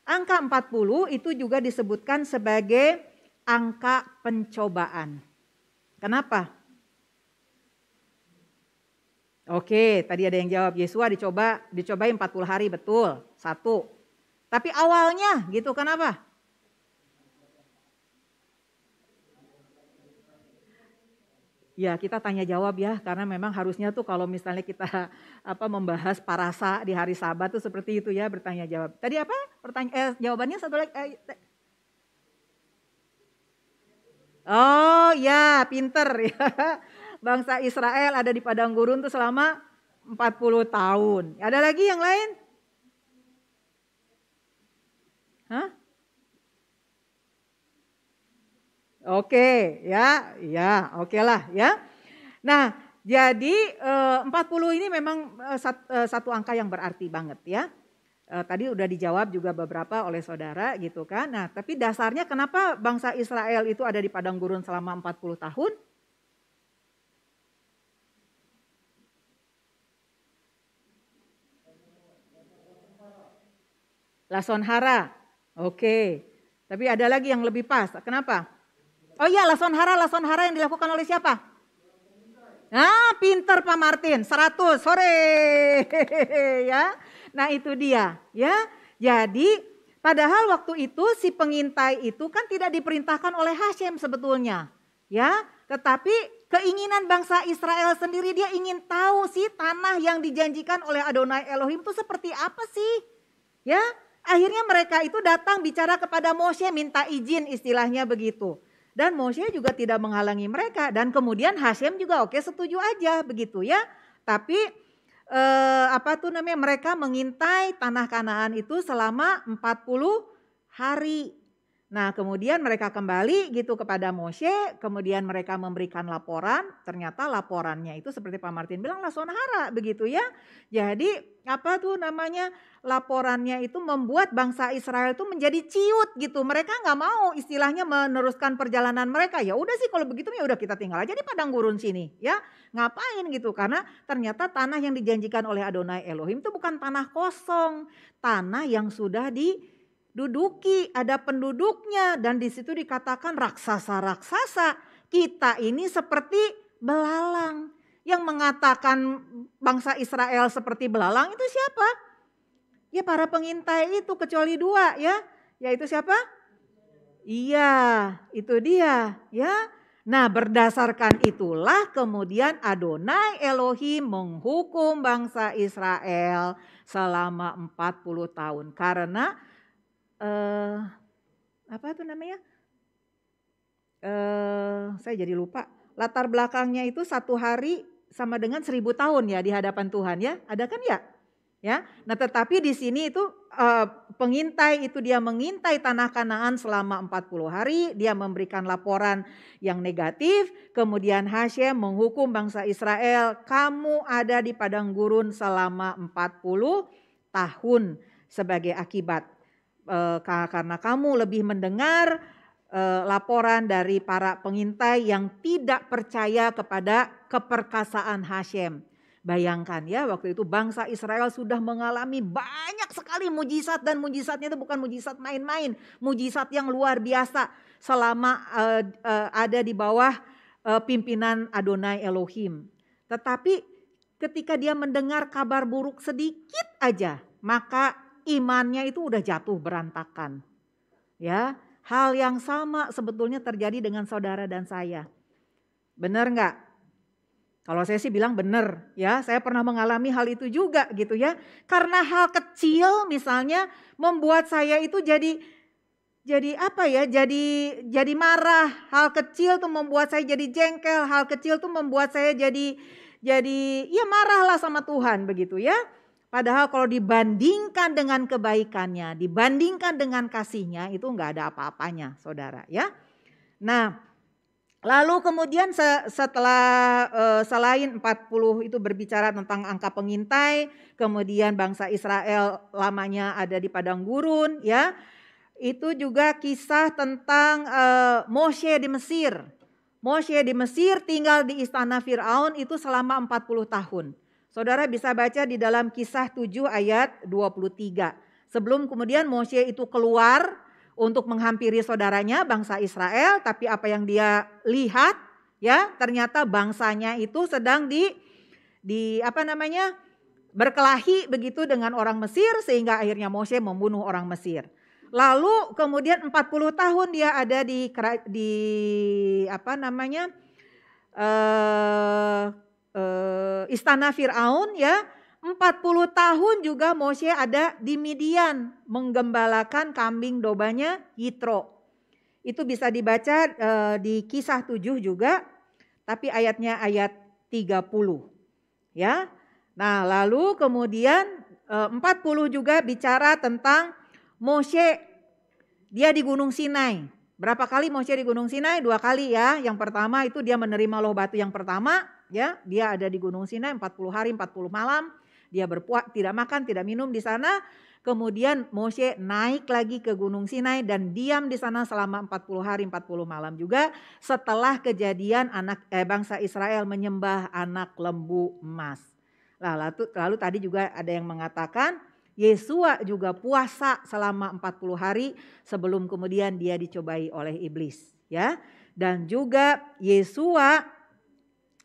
Angka 40 itu juga disebutkan sebagai angka pencobaan. Kenapa? Oke, tadi ada yang jawab, Yesua dicobai 40 hari, betul. 1. Tapi awalnya gitu, kenapa? Ya, kita tanya jawab ya, karena memang harusnya tuh kalau misalnya kita membahas parasa di hari Sabat tuh seperti itu ya, bertanya jawab. Tadi apa? Jawabannya satu lagi. Oh ya, pinter ya. Bangsa Israel ada di padang gurun tuh selama 40 tahun. Ada lagi yang lain? Hah? Oke, ya, oke lah ya. Nah, jadi 40 ini memang satu angka yang berarti banget ya. Tadi udah dijawab juga beberapa oleh saudara gitu kan. Nah, tapi dasarnya kenapa bangsa Israel itu ada di padang gurun selama 40 tahun? Lason hara. Oke. Tapi ada lagi yang lebih pas. Kenapa? Oh iya, lason hara yang dilakukan oleh siapa? Nah, pinter Pak Martin, 100, sore. Ya. Nah, itu dia, ya. Jadi, padahal waktu itu si pengintai itu kan tidak diperintahkan oleh Hashem sebetulnya, ya. Tetapi keinginan bangsa Israel sendiri, dia ingin tahu sih tanah yang dijanjikan oleh Adonai Elohim itu seperti apa sih, ya. Akhirnya mereka itu datang bicara kepada Moshe, minta izin, istilahnya begitu. Dan Moshe juga tidak menghalangi mereka. Dan kemudian Hashem juga oke, setuju aja begitu ya. Tapi mereka mengintai tanah Kanaan itu selama 40 hari. Nah, kemudian mereka kembali gitu kepada Moshe, kemudian mereka memberikan laporan, ternyata laporannya itu seperti Pak Martin bilang lason hara begitu ya. Jadi laporannya itu membuat bangsa Israel itu menjadi ciut gitu. Mereka nggak mau istilahnya meneruskan perjalanan mereka. Ya udah sih kalau begitu ya udah kita tinggal aja di padang gurun sini ya. Ngapain gitu, karena ternyata tanah yang dijanjikan oleh Adonai Elohim itu bukan tanah kosong, tanah yang sudah diduduki, ada penduduknya, dan di situ dikatakan raksasa-raksasa. Kita ini seperti belalang. Yang mengatakan bangsa Israel seperti belalang itu siapa? Ya para pengintai itu, kecuali 2 ya. Yaitu siapa? Iya, itu dia ya. Nah, berdasarkan itulah kemudian Adonai Elohim menghukum bangsa Israel selama 40 tahun. Karena saya jadi lupa. Latar belakangnya itu 1 hari sama dengan 1000 tahun ya di hadapan Tuhan ya. Ada kan ya? Ya. Nah, tetapi di sini itu pengintai itu dia mengintai tanah Kanaan selama 40 hari, dia memberikan laporan yang negatif, kemudian Hashem menghukum bangsa Israel, kamu ada di padang gurun selama 40 tahun sebagai akibat. Karena kamu lebih mendengar laporan dari para pengintai yang tidak percaya kepada keperkasaan Hashem. Bayangkan ya, waktu itu bangsa Israel sudah mengalami banyak sekali mujizat, dan mujizatnya itu bukan mujizat main-main, mujizat yang luar biasa selama ada di bawah pimpinan Adonai Elohim. Tetapi ketika dia mendengar kabar buruk sedikit aja, maka imannya itu udah jatuh berantakan. Ya, hal yang sama sebetulnya terjadi dengan saudara dan saya. Benar enggak? Kalau saya sih bilang benar ya, saya pernah mengalami hal itu juga gitu ya. Karena hal kecil misalnya membuat saya itu jadi marah. Hal kecil tuh membuat saya jadi jengkel, hal kecil tuh membuat saya jadi ya marahlah sama Tuhan begitu ya. Padahal kalau dibandingkan dengan kebaikannya, dibandingkan dengan kasihnya, itu enggak ada apa-apanya saudara ya. Nah, lalu kemudian setelah selain 40 itu berbicara tentang angka pengintai, kemudian bangsa Israel lamanya ada di padang gurun ya. Itu juga kisah tentang Moshe di Mesir. Moshe di Mesir tinggal di istana Firaun itu selama 40 tahun. Saudara bisa baca di dalam Kisah 7 ayat 23. Sebelum kemudian Moshe itu keluar untuk menghampiri saudaranya bangsa Israel, tapi apa yang dia lihat ya, ternyata bangsanya itu sedang berkelahi begitu dengan orang Mesir sehingga akhirnya Moshe membunuh orang Mesir. Lalu kemudian 40 tahun dia ada di istana Firaun ya. 40 tahun juga Moshe ada di Midian menggembalakan kambing dombanya Yitro. Itu bisa dibaca di Kisah 7 juga, tapi ayatnya ayat 30 ya. Nah, lalu kemudian 40 juga bicara tentang Moshe, dia di Gunung Sinai. Berapa kali Moshe di Gunung Sinai? 2 kali ya. Yang pertama itu dia menerima loh batu yang pertama ya. Dia ada di Gunung Sinai 40 hari 40 malam. Dia tidak makan, tidak minum di sana. Kemudian Moshe naik lagi ke Gunung Sinai dan diam di sana selama 40 hari 40 malam juga. Setelah kejadian bangsa Israel menyembah anak lembu emas. Lalu tadi juga ada yang mengatakan Yesua juga puasa selama 40 hari sebelum kemudian dia dicobai oleh iblis ya. Dan juga Yesua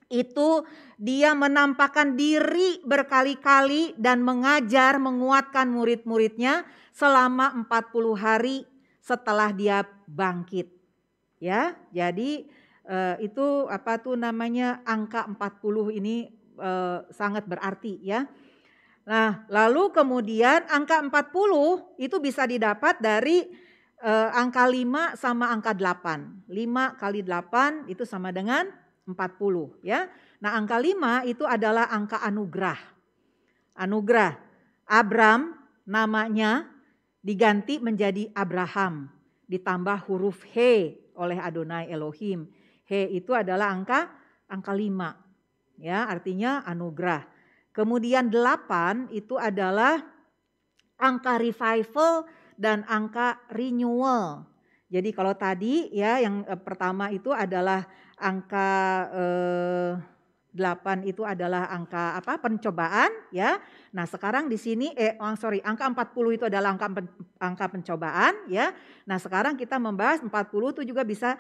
itu dia menampakkan diri berkali-kali dan mengajar, menguatkan murid-muridnya selama 40 hari setelah dia bangkit. Ya, jadi itu angka 40 ini sangat berarti ya. Nah, lalu kemudian angka 40 itu bisa didapat dari angka 5 sama angka 8. 5 kali 8 itu sama dengan 40 ya. Nah, angka 5 itu adalah angka anugerah. Anugerah. Abram namanya diganti menjadi Abraham, ditambah huruf He oleh Adonai Elohim. He itu adalah angka 5. Ya, artinya anugerah. Kemudian 8 itu adalah angka revival dan angka renewal. Jadi kalau tadi ya yang pertama itu adalah angka 8 itu adalah angka pencobaan ya. Nah, sekarang di sini angka 40 itu adalah angka pencobaan ya. Nah, sekarang kita membahas 40 itu juga bisa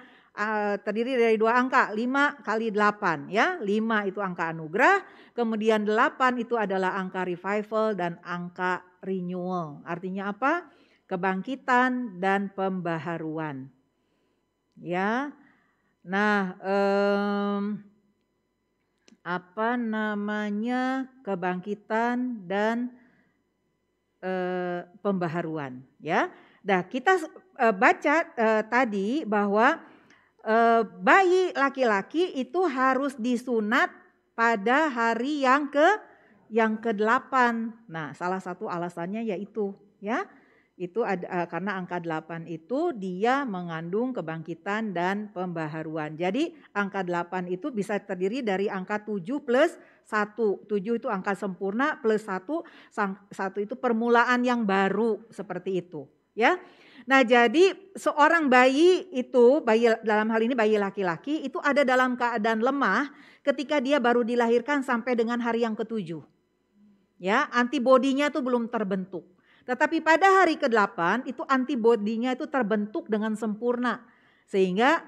terdiri dari 2 angka, 5 kali 8 ya. 5 itu angka anugerah, kemudian 8 itu adalah angka revival dan angka renewal. Artinya apa? Kebangkitan dan pembaharuan. Ya. Nah, kebangkitan dan pembaharuan ya. Nah, kita baca tadi bahwa bayi laki-laki itu harus disunat pada hari yang ke-8. Nah, salah satu alasannya yaitu ya, itu karena angka 8 itu dia mengandung kebangkitan dan pembaharuan. Jadi angka 8 itu bisa terdiri dari angka 7 plus 1. 7 itu angka sempurna plus 1. 1 itu permulaan yang baru seperti itu ya. Nah, jadi seorang bayi itu, dalam hal ini bayi laki-laki itu ada dalam keadaan lemah ketika dia baru dilahirkan sampai dengan hari yang ke-7. Ya, antibodinya tuh belum terbentuk. Tetapi pada hari ke-8 itu antibodinya itu terbentuk dengan sempurna. Sehingga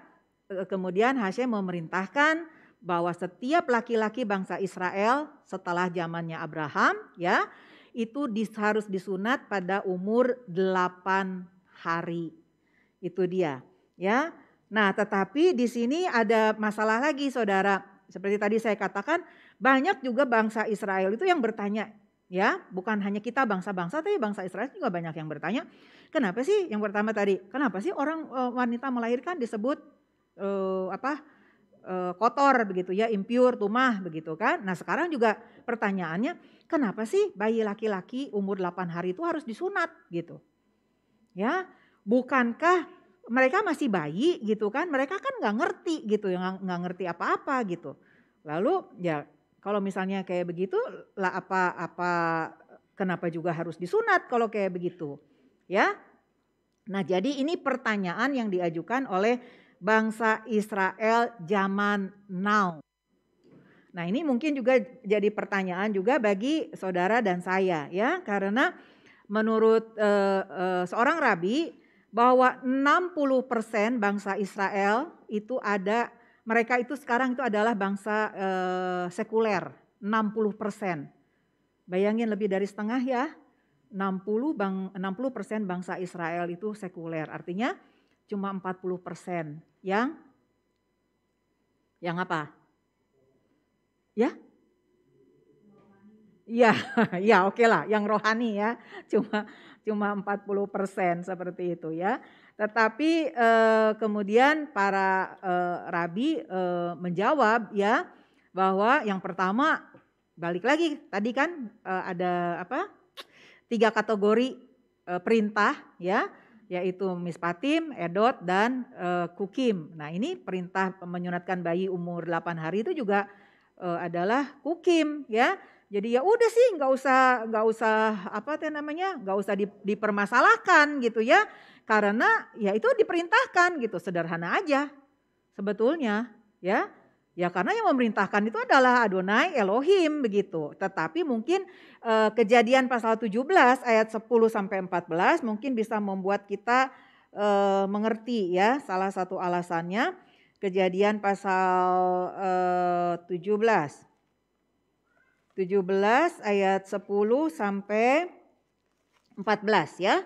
kemudian Hashem memerintahkan bahwa setiap laki-laki bangsa Israel setelah zamannya Abraham ya, itu harus disunat pada umur 8 hari. Itu dia ya. Nah, tetapi di sini ada masalah lagi Saudara. Seperti tadi saya katakan, banyak juga bangsa Israel itu yang bertanya. Ya, bukan hanya kita bangsa-bangsa, tapi bangsa Israel juga banyak yang bertanya, kenapa sih yang pertama tadi, kenapa sih orang wanita melahirkan disebut kotor begitu ya, impure, tumah begitu kan. Nah, sekarang juga pertanyaannya, kenapa sih bayi laki-laki umur 8 hari itu harus disunat gitu. Ya, bukankah mereka masih bayi gitu kan, mereka kan nggak ngerti gitu, nggak ngerti apa-apa gitu. Lalu ya kalau misalnya kayak begitu, lah kenapa juga harus disunat kalau kayak begitu, ya? Nah, jadi ini pertanyaan yang diajukan oleh bangsa Israel zaman now. Nah, ini mungkin juga jadi pertanyaan juga bagi saudara dan saya, ya, karena menurut seorang rabi bahwa 60% bangsa Israel itu mereka itu sekarang itu adalah bangsa sekuler, 60%. Bayangin lebih dari setengah ya, 60% bangsa Israel itu sekuler. Artinya cuma 40% yang apa? Ya? Ya, ya oke lah, yang rohani ya, cuma 40% seperti itu ya. Tetapi kemudian para rabi menjawab ya, bahwa yang pertama balik lagi tadi kan ada 3 kategori perintah ya, yaitu mispatim, edot, dan kukim. Nah ini perintah menyunatkan bayi umur 8 hari itu juga adalah kukim ya. Jadi ya udah sih nggak usah dipermasalahkan gitu ya, karena ya itu diperintahkan gitu, sederhana aja sebetulnya ya. Ya karena yang memerintahkan itu adalah Adonai Elohim begitu. Tetapi mungkin Kejadian pasal 17 ayat 10 sampai 14 mungkin bisa membuat kita mengerti ya, salah satu alasannya. Kejadian pasal 17 ayat 10 sampai 14 ya.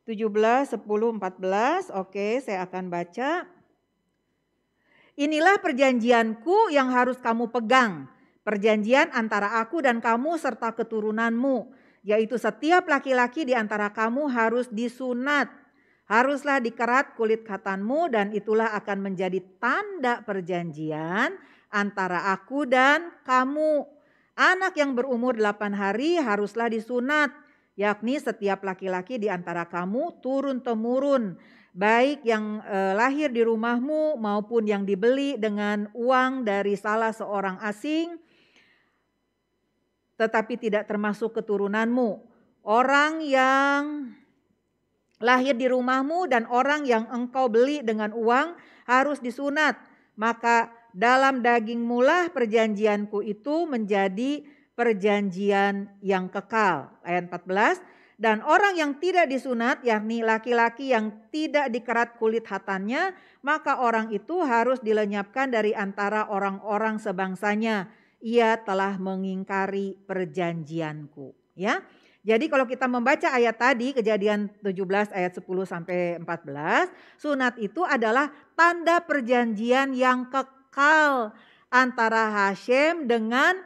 17, 10, 14. Oke, saya akan baca. Inilah perjanjianku yang harus kamu pegang. Perjanjian antara aku dan kamu serta keturunanmu. Yaitu setiap laki-laki di antara kamu harus disunat. Haruslah dikerat kulit khatanmu dan itulah akan menjadi tanda perjanjian antara aku dan kamu. Anak yang berumur 8 hari haruslah disunat, yakni setiap laki-laki di antara kamu turun-temurun, baik yang lahir di rumahmu maupun yang dibeli dengan uang dari salah seorang asing, tetapi tidak termasuk keturunanmu. Orang yang lahir di rumahmu dan orang yang engkau beli dengan uang harus disunat, maka dalam dagingmu lah perjanjianku itu menjadi perjanjian yang kekal. Ayat 14, dan orang yang tidak disunat, yakni laki-laki yang tidak dikerat kulit khatannya, maka orang itu harus dilenyapkan dari antara orang-orang sebangsanya. Ia telah mengingkari perjanjianku. Ya. Jadi kalau kita membaca ayat tadi, Kejadian 17 ayat 10 sampai 14, sunat itu adalah tanda perjanjian yang kekal antara Hashem dengan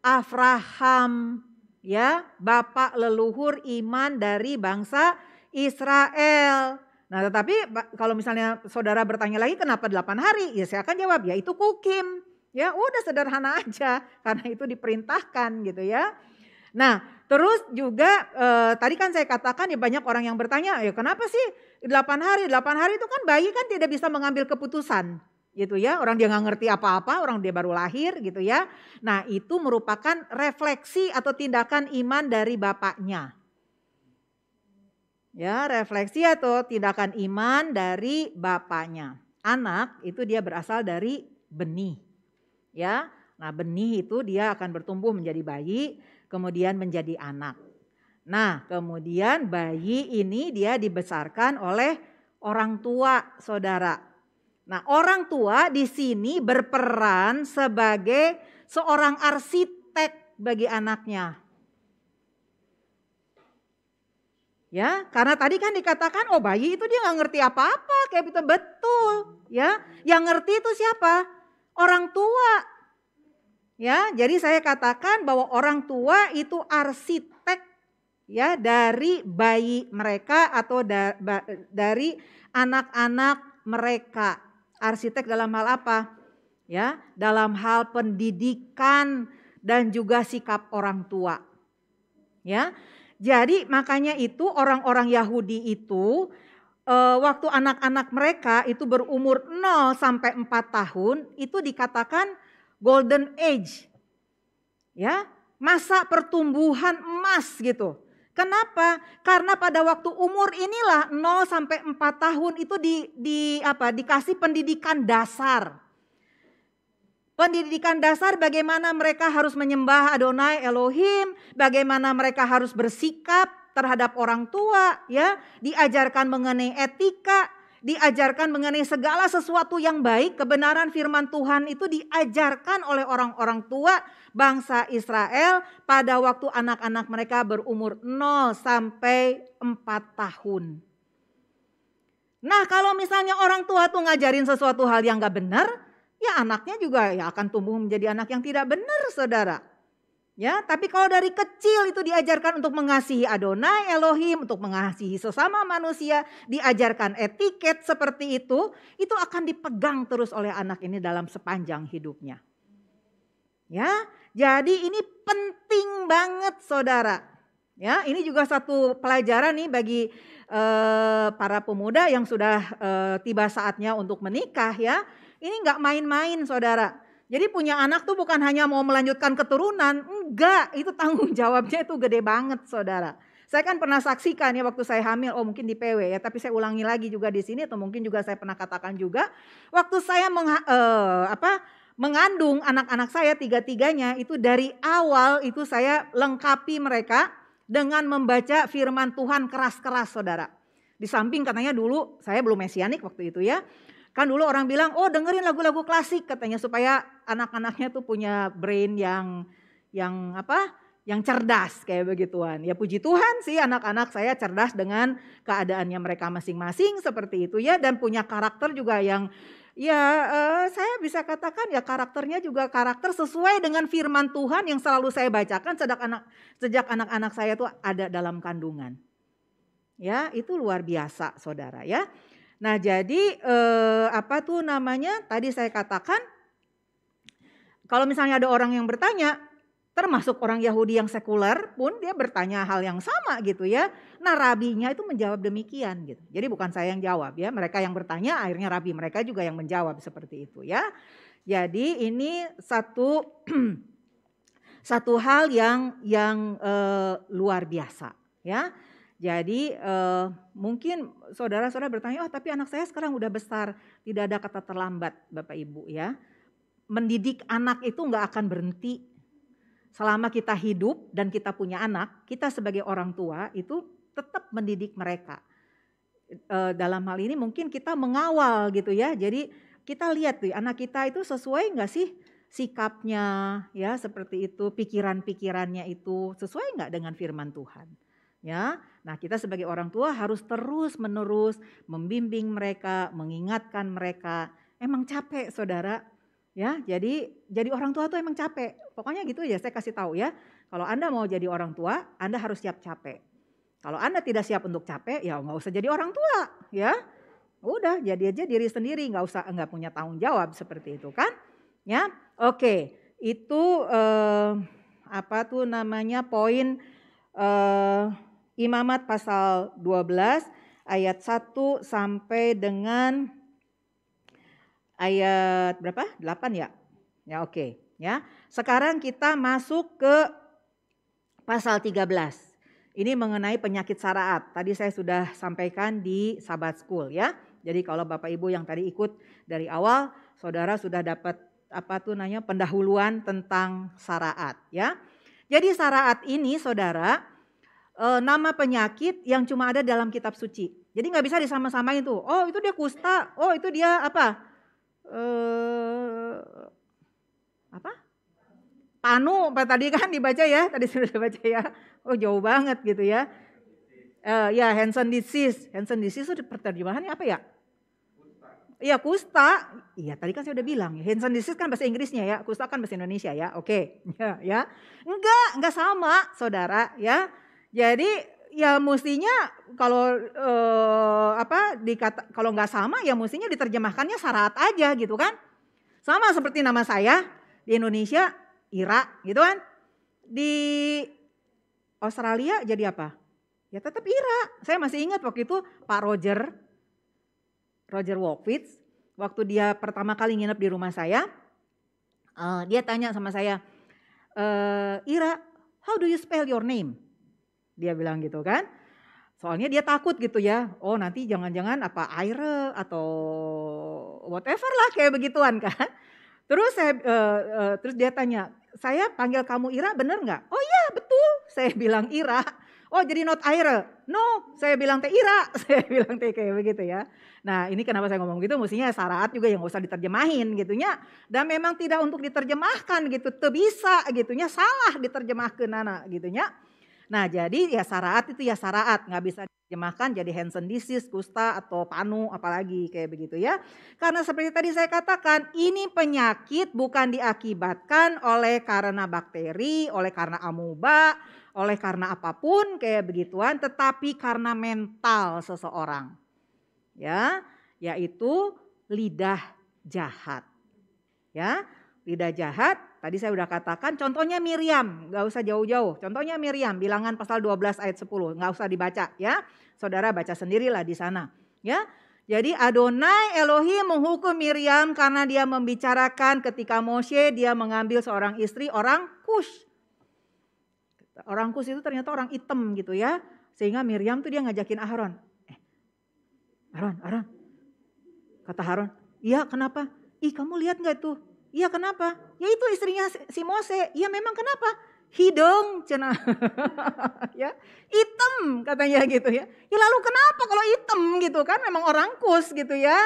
Abraham ya, bapak leluhur iman dari bangsa Israel. Nah, tetapi kalau misalnya saudara bertanya lagi kenapa 8 hari? Ya saya akan jawab ya itu kukim. Ya udah sederhana aja karena itu diperintahkan gitu ya. Nah, terus juga tadi kan saya katakan ya banyak orang yang bertanya, ya kenapa sih 8 hari? 8 hari itu kan bayi kan tidak bisa mengambil keputusan. Gitu ya, orang dia nggak ngerti apa-apa, orang dia baru lahir gitu ya. Nah itu merupakan refleksi atau tindakan iman dari bapaknya. Ya, refleksi atau tindakan iman dari bapaknya. Anak itu dia berasal dari benih. Ya, nah benih itu dia akan bertumbuh menjadi bayi, kemudian menjadi anak. Nah kemudian bayi ini dia dibesarkan oleh orang tua saudara. Nah, orang tua di sini berperan sebagai seorang arsitek bagi anaknya. Ya, karena tadi kan dikatakan oh bayi itu dia nggak ngerti apa-apa, kayak betul, ya. Yang ngerti itu siapa? Orang tua. Ya, jadi saya katakan bahwa orang tua itu arsitek ya dari bayi mereka atau dari anak-anak mereka. Arsitek dalam hal apa? Ya, dalam hal pendidikan dan juga sikap orang tua. Ya. Jadi makanya itu orang-orang Yahudi itu waktu anak-anak mereka itu berumur 0 sampai 4 tahun itu dikatakan golden age. Ya, masa pertumbuhan emas gitu. Kenapa? Karena pada waktu umur inilah 0 sampai 4 tahun itu dikasih pendidikan dasar. Pendidikan dasar bagaimana mereka harus menyembah Adonai Elohim, bagaimana mereka harus bersikap terhadap orang tua, ya, diajarkan mengenai etika, diajarkan mengenai segala sesuatu yang baik, kebenaran firman Tuhan itu diajarkan oleh orang-orang tua bangsa Israel pada waktu anak-anak mereka berumur 0 sampai 4 tahun. Nah, kalau misalnya orang tua tuh ngajarin sesuatu hal yang gak benar, ya anaknya juga ya akan tumbuh menjadi anak yang tidak benar, saudara. Ya, tapi kalau dari kecil itu diajarkan untuk mengasihi Adonai Elohim, untuk mengasihi sesama manusia, diajarkan etiket seperti itu akan dipegang terus oleh anak ini dalam sepanjang hidupnya. Ya, jadi ini penting banget, saudara. Ya, ini juga satu pelajaran nih bagi para pemuda yang sudah tiba saatnya untuk menikah ya. Ini nggak main-main, saudara. Jadi punya anak tuh bukan hanya mau melanjutkan keturunan, enggak, itu tanggung jawabnya itu gede banget, saudara. Saya kan pernah saksikan ya waktu saya hamil, mungkin di PW ya, tapi saya ulangi lagi juga di sini atau mungkin juga saya pernah katakan juga, waktu saya mengandung anak-anak saya tiga-tiganya itu dari awal itu saya lengkapi mereka dengan membaca firman Tuhan keras-keras, saudara. Di samping katanya dulu saya belum mesianik waktu itu ya. Kan dulu orang bilang, oh dengerin lagu-lagu klasik katanya supaya anak-anaknya tuh punya brain yang cerdas kayak begituan. Ya puji Tuhan sih anak-anak saya cerdas dengan keadaannya mereka masing-masing seperti itu ya. Dan punya karakter juga yang saya bisa katakan ya karakternya juga karakter sesuai dengan firman Tuhan yang selalu saya bacakan sejak anak-anak saya tuh ada dalam kandungan. Ya itu luar biasa, saudara ya. Nah jadi tadi saya katakan kalau misalnya ada orang yang bertanya, termasuk orang Yahudi yang sekuler pun dia bertanya hal yang sama gitu ya. Nah rabinya itu menjawab demikian gitu. Jadi bukan saya yang jawab ya, mereka yang bertanya akhirnya rabi mereka juga yang menjawab seperti itu ya. Jadi ini satu hal yang luar biasa ya. Jadi mungkin saudara-saudara bertanya, oh tapi anak saya sekarang udah besar, tidak ada kata terlambat Bapak Ibu ya. Mendidik anak itu gak akan berhenti. Selama kita hidup dan kita punya anak, kita sebagai orang tua itu tetap mendidik mereka. Dalam hal ini mungkin kita mengawal gitu ya, jadi kita lihat tuh anak kita itu sesuai gak sih sikapnya ya seperti itu, pikiran-pikirannya itu sesuai gak dengan firman Tuhan. Ya, nah kita sebagai orang tua harus terus menerus membimbing mereka, mengingatkan mereka. Emang capek, saudara. Ya, jadi orang tua tuh emang capek. Pokoknya gitu ya, saya kasih tahu ya. Kalau Anda mau jadi orang tua, Anda harus siap capek. Kalau Anda tidak siap untuk capek, ya nggak usah jadi orang tua, ya. Udah, jadi aja diri sendiri, nggak punya tanggung jawab seperti itu kan? Ya, oke. Itu poin Imamat pasal 12 ayat 1 sampai dengan ayat berapa? 8 ya? Ya oke. Ya. Sekarang kita masuk ke pasal 13. Ini mengenai penyakit saraat. Tadi saya sudah sampaikan di Sabat School ya. Jadi kalau Bapak Ibu yang tadi ikut dari awal, saudara sudah dapat pendahuluan tentang saraat ya. Jadi saraat ini saudara nama penyakit yang cuma ada dalam kitab suci. Jadi nggak bisa disama-samain tuh. Oh itu dia kusta, oh itu dia panu, tadi kan dibaca ya, tadi sudah dibaca ya. Oh jauh banget gitu ya. Ya Hansen disease itu terjemahannya apa ya? Iya kusta, iya tadi kan saya udah bilang. Hansen disease kan bahasa Inggrisnya ya, kusta kan bahasa Indonesia ya. Oke, ya. Enggak sama, saudara ya. Jadi ya mestinya kalau kalau nggak sama ya mestinya diterjemahkannya syarat aja gitu kan. Sama seperti nama saya di Indonesia Ira gitu kan. Di Australia jadi apa? Ya tetap Ira. Saya masih ingat waktu itu Pak Roger Wolfowitz waktu dia pertama kali nginep di rumah saya. Dia tanya sama saya, Ira, how do you spell your name? Dia bilang gitu kan. Soalnya dia takut gitu ya. Oh nanti jangan-jangan Aire atau whatever lah kayak begituan kan. Terus dia tanya, saya panggil kamu Ira bener gak? Oh iya betul, saya bilang Ira. Oh jadi not Aira. No, saya bilang teh Ira. Saya bilang teh kayak begitu ya. Nah ini kenapa saya ngomong gitu, mestinya Saraat juga yang gak usah diterjemahin gitunya. Dan memang tidak untuk diterjemahkan gitu, teu bisa gitunya, salah diterjemahkan anak gitunya. Nah jadi ya Saraat itu ya Saraat, gak bisa diterjemahkan jadi Hansen disease, kusta atau panu apalagi kayak begitu ya. Karena seperti tadi saya katakan, ini penyakit bukan diakibatkan oleh karena bakteri, oleh karena amuba, oleh karena apapun kayak begituan, tetapi karena mental seseorang. Ya, yaitu lidah jahat. Ya, lidah jahat, tadi saya udah katakan contohnya Miriam, gak usah jauh-jauh. Contohnya Miriam, Bilangan pasal 12 ayat 10, gak usah dibaca ya. Saudara baca sendirilah di sana. Ya, jadi Adonai Elohim menghukum Miriam karena dia membicarakan ketika Moshe dia mengambil seorang istri orang Kush. Orang Kush itu ternyata orang hitam gitu ya. Sehingga Miriam tuh dia ngajakin Aharon. Aharon. Kata Aharon, iya kenapa? Ih kamu lihat gak tuh? Iya kenapa? Ya itu istrinya si Mose. Iya memang kenapa? Hidung cenah. Ya, hitam katanya gitu ya. Ya lalu kenapa kalau hitam gitu kan? Memang orang Kus gitu ya.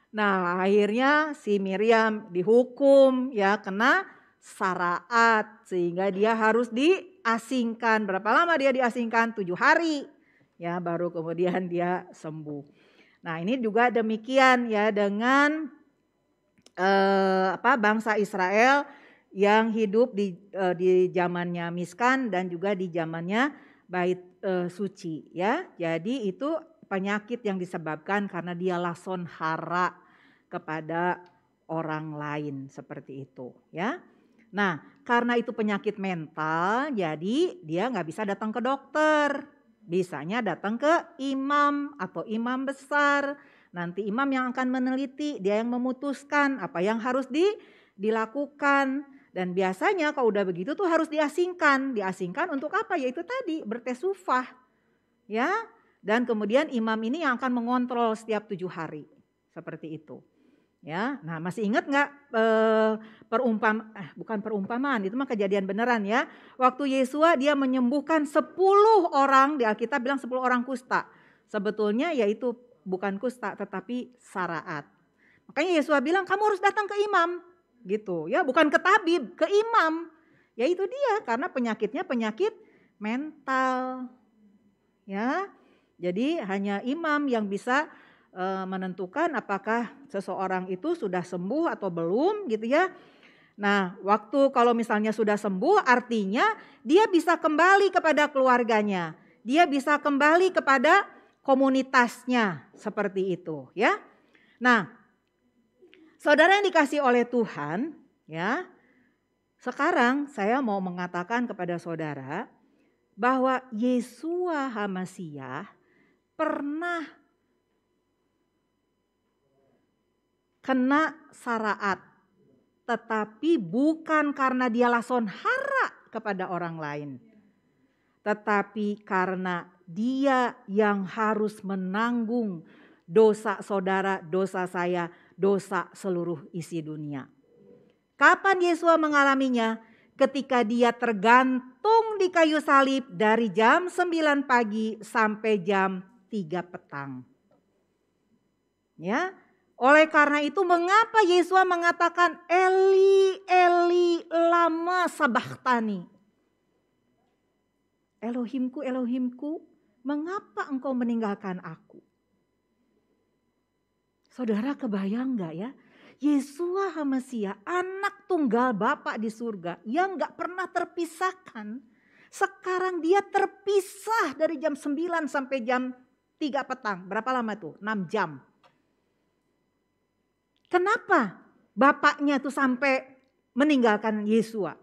Nah akhirnya si Miriam dihukum ya kena Saraat. Sehingga dia harus diasingkan. Berapa lama dia diasingkan? 7 hari. Ya baru kemudian dia sembuh. Nah ini juga demikian ya dengan bangsa Israel yang hidup di zamannya Miskan dan juga di zamannya Bait Suci ya. Jadi itu penyakit yang disebabkan karena dia lason hara kepada orang lain seperti itu ya. Nah karena itu penyakit mental jadi dia nggak bisa datang ke dokter. Bisanya datang ke imam atau imam besar. Nanti imam yang akan meneliti, dia yang memutuskan apa yang harus dilakukan. Dan biasanya kalau udah begitu tuh harus diasingkan. Diasingkan untuk apa? Yaitu tadi bertesufah. Ya. Dan kemudian imam ini yang akan mengontrol setiap 7 hari. Seperti itu. Ya, nah masih ingat nggak bukan perumpamaan, itu mah kejadian beneran ya. Waktu Yesua dia menyembuhkan 10 orang, di Alkitab bilang 10 orang kusta. Sebetulnya yaitu bukan kusta tetapi Saraat. Makanya Yesua bilang kamu harus datang ke imam gitu ya, bukan ke tabib, ke imam. Ya itu dia karena penyakitnya penyakit mental. Ya. Jadi hanya imam yang bisa menentukan apakah seseorang itu sudah sembuh atau belum gitu ya. Nah waktu kalau misalnya sudah sembuh artinya dia bisa kembali kepada keluarganya. Dia bisa kembali kepada komunitasnya seperti itu ya. Nah saudara yang dikasih oleh Tuhan ya. Sekarang saya mau mengatakan kepada saudara bahwa Yesua HaMasiah pernah kena Saraat, tetapi bukan karena dia lason hara kepada orang lain, tetapi karena dia yang harus menanggung dosa saudara, dosa saya, dosa seluruh isi dunia. Kapan Yesua mengalaminya? Ketika dia tergantung di kayu salib dari jam 9 pagi sampai jam 3 petang. Ya. Oleh karena itu mengapa Yesua mengatakan Eli, Eli, lama sabachthani. Elohimku, Elohimku, mengapa engkau meninggalkan aku? Saudara kebayang gak ya? Yesua HaMasiah, anak tunggal Bapa di surga yang gak pernah terpisahkan. Sekarang dia terpisah dari jam 9 sampai jam 3 petang. Berapa lama tuh? 6 jam. Kenapa bapaknya tuh sampai meninggalkan Yesua?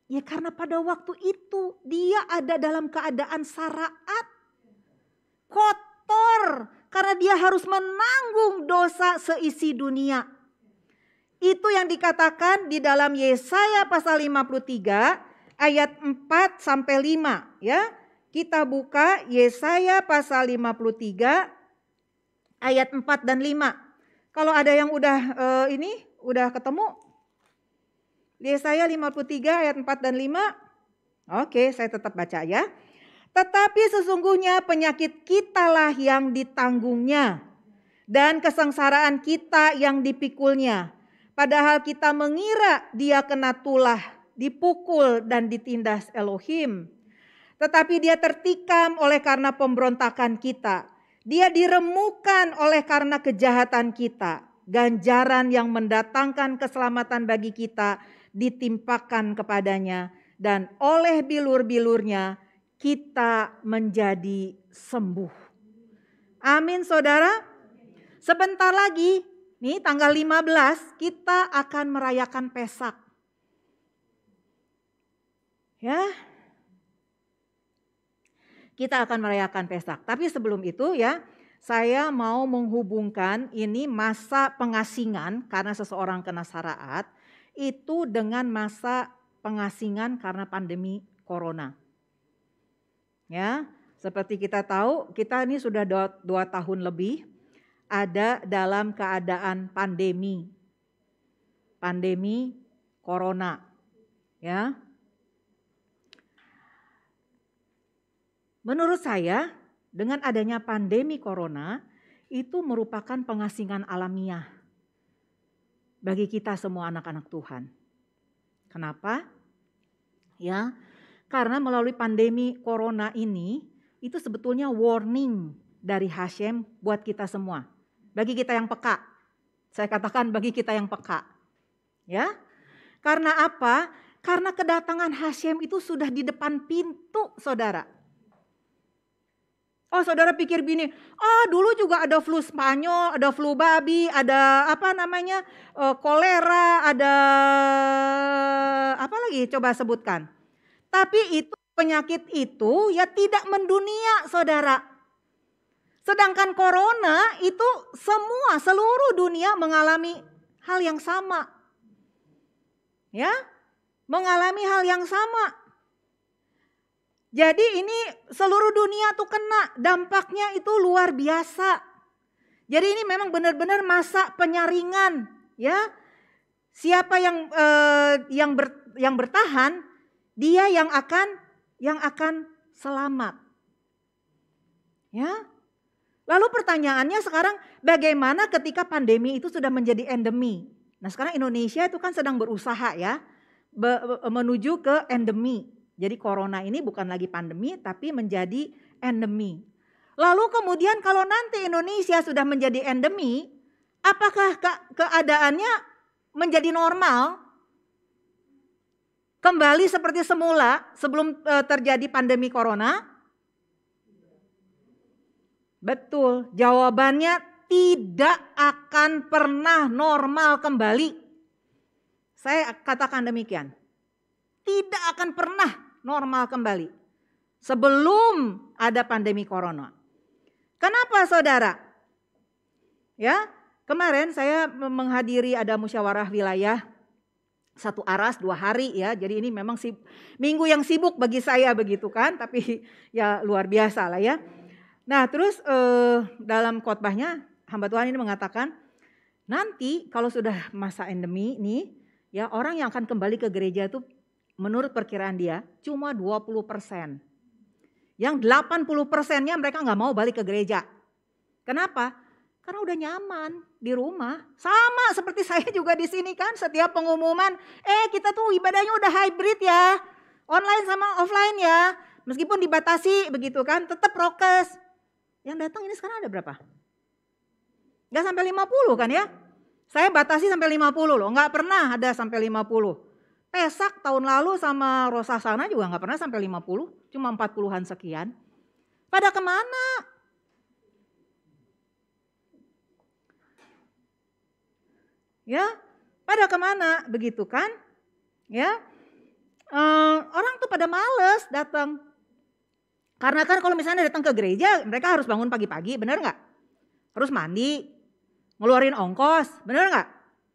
Ya karena pada waktu itu dia ada dalam keadaan Saraat. Kotor. Karena dia harus menanggung dosa seisi dunia. Itu yang dikatakan di dalam Yesaya pasal 53 ayat 4 sampai 5 ya. Kita buka Yesaya pasal 53 ayat 4 dan 5. Kalau ada yang udah ketemu? Yesaya 53 ayat 4 dan 5. Oke, saya tetap baca ya. Tetapi sesungguhnya penyakit kitalah yang ditanggungnya dan kesengsaraan kita yang dipikulnya. Padahal kita mengira dia kena tulah, dipukul dan ditindas Elohim. Tetapi dia tertikam oleh karena pemberontakan kita. Dia diremukan oleh karena kejahatan kita. Ganjaran yang mendatangkan keselamatan bagi kita ditimpakan kepadanya. Dan oleh bilur-bilurnya kita menjadi sembuh. Amin saudara. Sebentar lagi, nih tanggal 15 kita akan merayakan Pesak. Ya. Kita akan merayakan Pesak. Tapi sebelum itu ya, saya mau menghubungkan ini masa pengasingan karena seseorang kena syaraat itu dengan masa pengasingan karena pandemi corona. Ya, seperti kita tahu, kita ini sudah 2 tahun lebih ada dalam keadaan pandemi corona. Ya. Menurut saya, dengan adanya pandemi corona itu merupakan pengasingan alamiah bagi kita semua anak-anak Tuhan. Kenapa? Ya, karena melalui pandemi corona ini itu sebetulnya warning dari Hashem buat kita semua. Bagi kita yang peka. Saya katakan bagi kita yang peka. Ya. Karena apa? Karena kedatangan Hashem itu sudah di depan pintu, saudara. Oh, saudara pikir gini, dulu juga ada flu Spanyol, ada flu babi, ada kolera, ada apa lagi? Coba sebutkan. Tapi itu penyakit itu ya tidak mendunia, saudara. Sedangkan corona itu seluruh dunia mengalami hal yang sama. Ya, mengalami hal yang sama. Jadi ini seluruh dunia tuh kena, dampaknya itu luar biasa. Jadi ini memang benar-benar masa penyaringan, ya. Siapa yang bertahan, dia yang akan selamat. Ya. Lalu pertanyaannya sekarang bagaimana ketika pandemi itu sudah menjadi endemi? Nah, sekarang Indonesia itu kan sedang berusaha ya menuju ke endemi. Jadi corona ini bukan lagi pandemi tapi menjadi endemi. Lalu kemudian kalau nanti Indonesia sudah menjadi endemi, apakah keadaannya menjadi normal? Kembali seperti semula sebelum terjadi pandemi corona? Betul, jawabannya tidak akan pernah normal kembali. Saya katakan demikian. Tidak akan pernah normal kembali sebelum ada pandemi corona. Kenapa saudara? Ya, kemarin saya menghadiri ada musyawarah wilayah 1 aras 2 hari ya. Jadi ini memang minggu yang sibuk bagi saya begitu kan, tapi ya luar biasa lah ya. Nah, terus dalam khotbahnya hamba Tuhan ini mengatakan, nanti kalau sudah masa endemi nih, ya orang yang akan kembali ke gereja itu menurut perkiraan dia cuma 20%. Yang 80%-nya mereka nggak mau balik ke gereja. Kenapa? Karena udah nyaman di rumah. Sama seperti saya juga di sini kan, setiap pengumuman, kita tuh ibadahnya udah hybrid ya, online sama offline ya. Meskipun dibatasi begitu kan, tetap prokes. Yang datang ini sekarang ada berapa? Gak sampai 50 kan ya? Saya batasi sampai 50 loh, gak pernah ada sampai 50. Pesak tahun lalu sama Rosasana juga gak pernah sampai 50, cuma 40-an sekian. Pada kemana? Ya, pada kemana? Begitu kan? Ya, orang tuh pada males datang. Karena kan kalau misalnya datang ke gereja, mereka harus bangun pagi-pagi, benar nggak? Harus mandi, ngeluarin ongkos, benar nggak?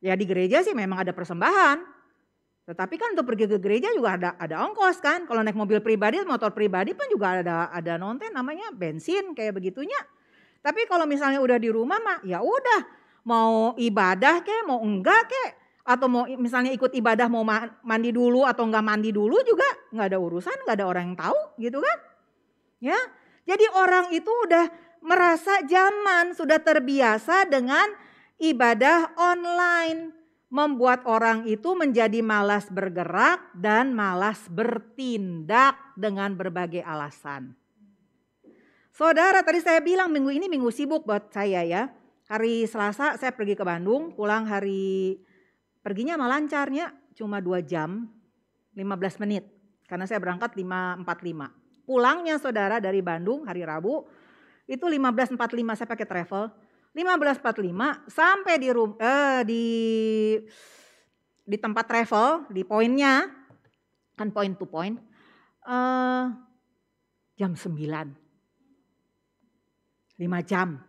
Ya di gereja sih memang ada persembahan. Tetapi kan untuk pergi ke gereja juga ada ongkos kan. Kalau naik mobil pribadi, motor pribadi pun juga ada nonton namanya bensin kayak begitunya. Tapi kalau misalnya udah di rumah mah ya udah, mau ibadah kek, mau enggak kek, atau mau misalnya ikut ibadah mau mandi dulu atau enggak mandi dulu juga nggak ada urusan, nggak ada orang yang tahu gitu kan. Ya, jadi orang itu udah merasa zaman, sudah terbiasa dengan ibadah online. Membuat orang itu menjadi malas bergerak dan malas bertindak dengan berbagai alasan. Saudara, tadi saya bilang minggu ini minggu sibuk buat saya ya. Hari Selasa saya pergi ke Bandung, pulang perginya malah lancarnya cuma 2 jam 15 menit. Karena saya berangkat 5.45. Pulangnya saudara dari Bandung hari Rabu itu 15.45 saya pakai travel. 15.45 sampai di tempat travel, di poinnya, kan point to point, jam 9. 5 jam